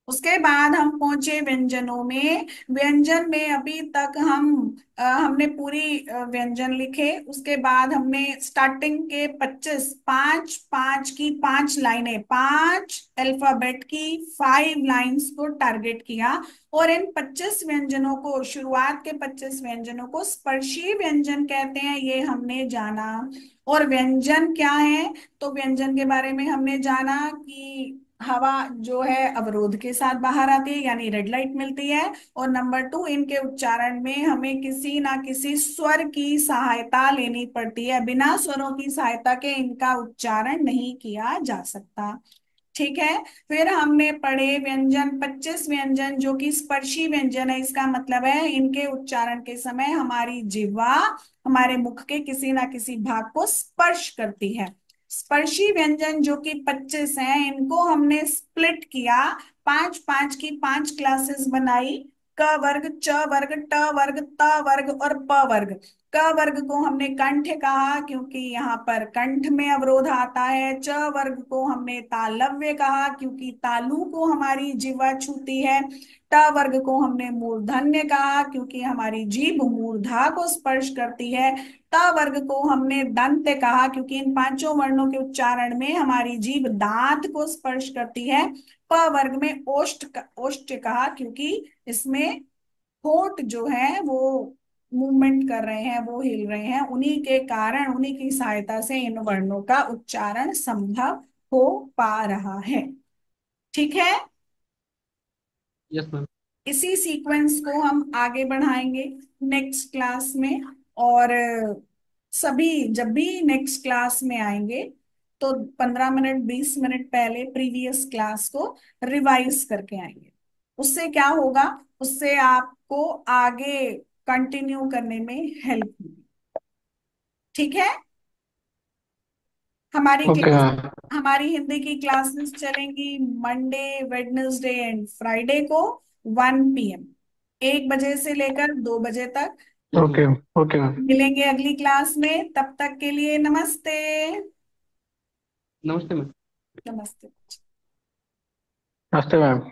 उसके बाद हम पहुंचे व्यंजनों में। व्यंजन में अभी तक हमने पूरी व्यंजन लिखे। उसके बाद हमने स्टार्टिंग के 25, 5 5 की 5 लाइनें, 5 अल्फाबेट की 5 लाइंस को टारगेट किया। और इन 25 व्यंजनों को, शुरुआत के 25 व्यंजनों को स्पर्शी व्यंजन कहते हैं, ये हमने जाना। और व्यंजन क्या है? तो व्यंजन के बारे में हमने जाना कि हवा जो है अवरोध के साथ बाहर आती है यानी रेड लाइट मिलती है। और नंबर 2, इनके उच्चारण में हमें किसी ना किसी स्वर की सहायता लेनी पड़ती है, बिना स्वरों की सहायता के इनका उच्चारण नहीं किया जा सकता। ठीक है। फिर हमने पढ़े व्यंजन, 25 व्यंजन जो कि स्पर्शी व्यंजन है। इसका मतलब है इनके उच्चारण के समय हमारी जिह्वा हमारे मुख के किसी ना किसी भाग को स्पर्श करती है। स्पर्शी व्यंजन जो कि 25 हैं, इनको हमने स्प्लिट किया, 5 5 की 5 क्लासेस बनाई। क वर्ग, च वर्ग, ट वर्ग, त वर्ग और प वर्ग। क वर्ग को हमने कंठ कहा क्योंकि यहाँ पर कंठ में अवरोध आता है। च वर्ग को हमने तालव्य कहा क्योंकि तालु को हमारी जिह्वा छूती है। ट वर्ग को हमने मूर्धन्य कहा क्योंकि हमारी जीभ मूर्धा को स्पर्श करती है। त वर्ग को हमने दंत कहा क्योंकि इन 5 वर्णों के उच्चारण में हमारी जीभ दांत को स्पर्श करती है। प वर्ग में ओष्ठ कहा क्योंकि इसमें होठ जो है वो मूवमेंट कर रहे हैं, वो हिल रहे हैं, उन्हीं के कारण, उन्हीं की सहायता से इन वर्णों का उच्चारण संभव हो पा रहा है। ठीक है। Yes ma'am. इसी सीक्वेंस को हम आगे बढ़ाएंगे नेक्स्ट क्लास में। और सभी जब भी नेक्स्ट क्लास में आएंगे तो 15 मिनट 20 मिनट पहले प्रीवियस क्लास को रिवाइज करके आएंगे। उससे क्या होगा? उससे आपको आगे कंटिन्यू करने में हेल्प होगी। ठीक है। हमारी ओके क्लास मैम। हमारी हिंदी की क्लासेस चलेंगी मंडे, वेडनेसडे एंड फ्राइडे को 1 PM, 1 बजे से लेकर 2 बजे तक। ओके। Okay ma'am. मिलेंगे अगली क्लास में, तब तक के लिए नमस्ते। नमस्ते मैम। नमस्ते। नमस्ते मैम।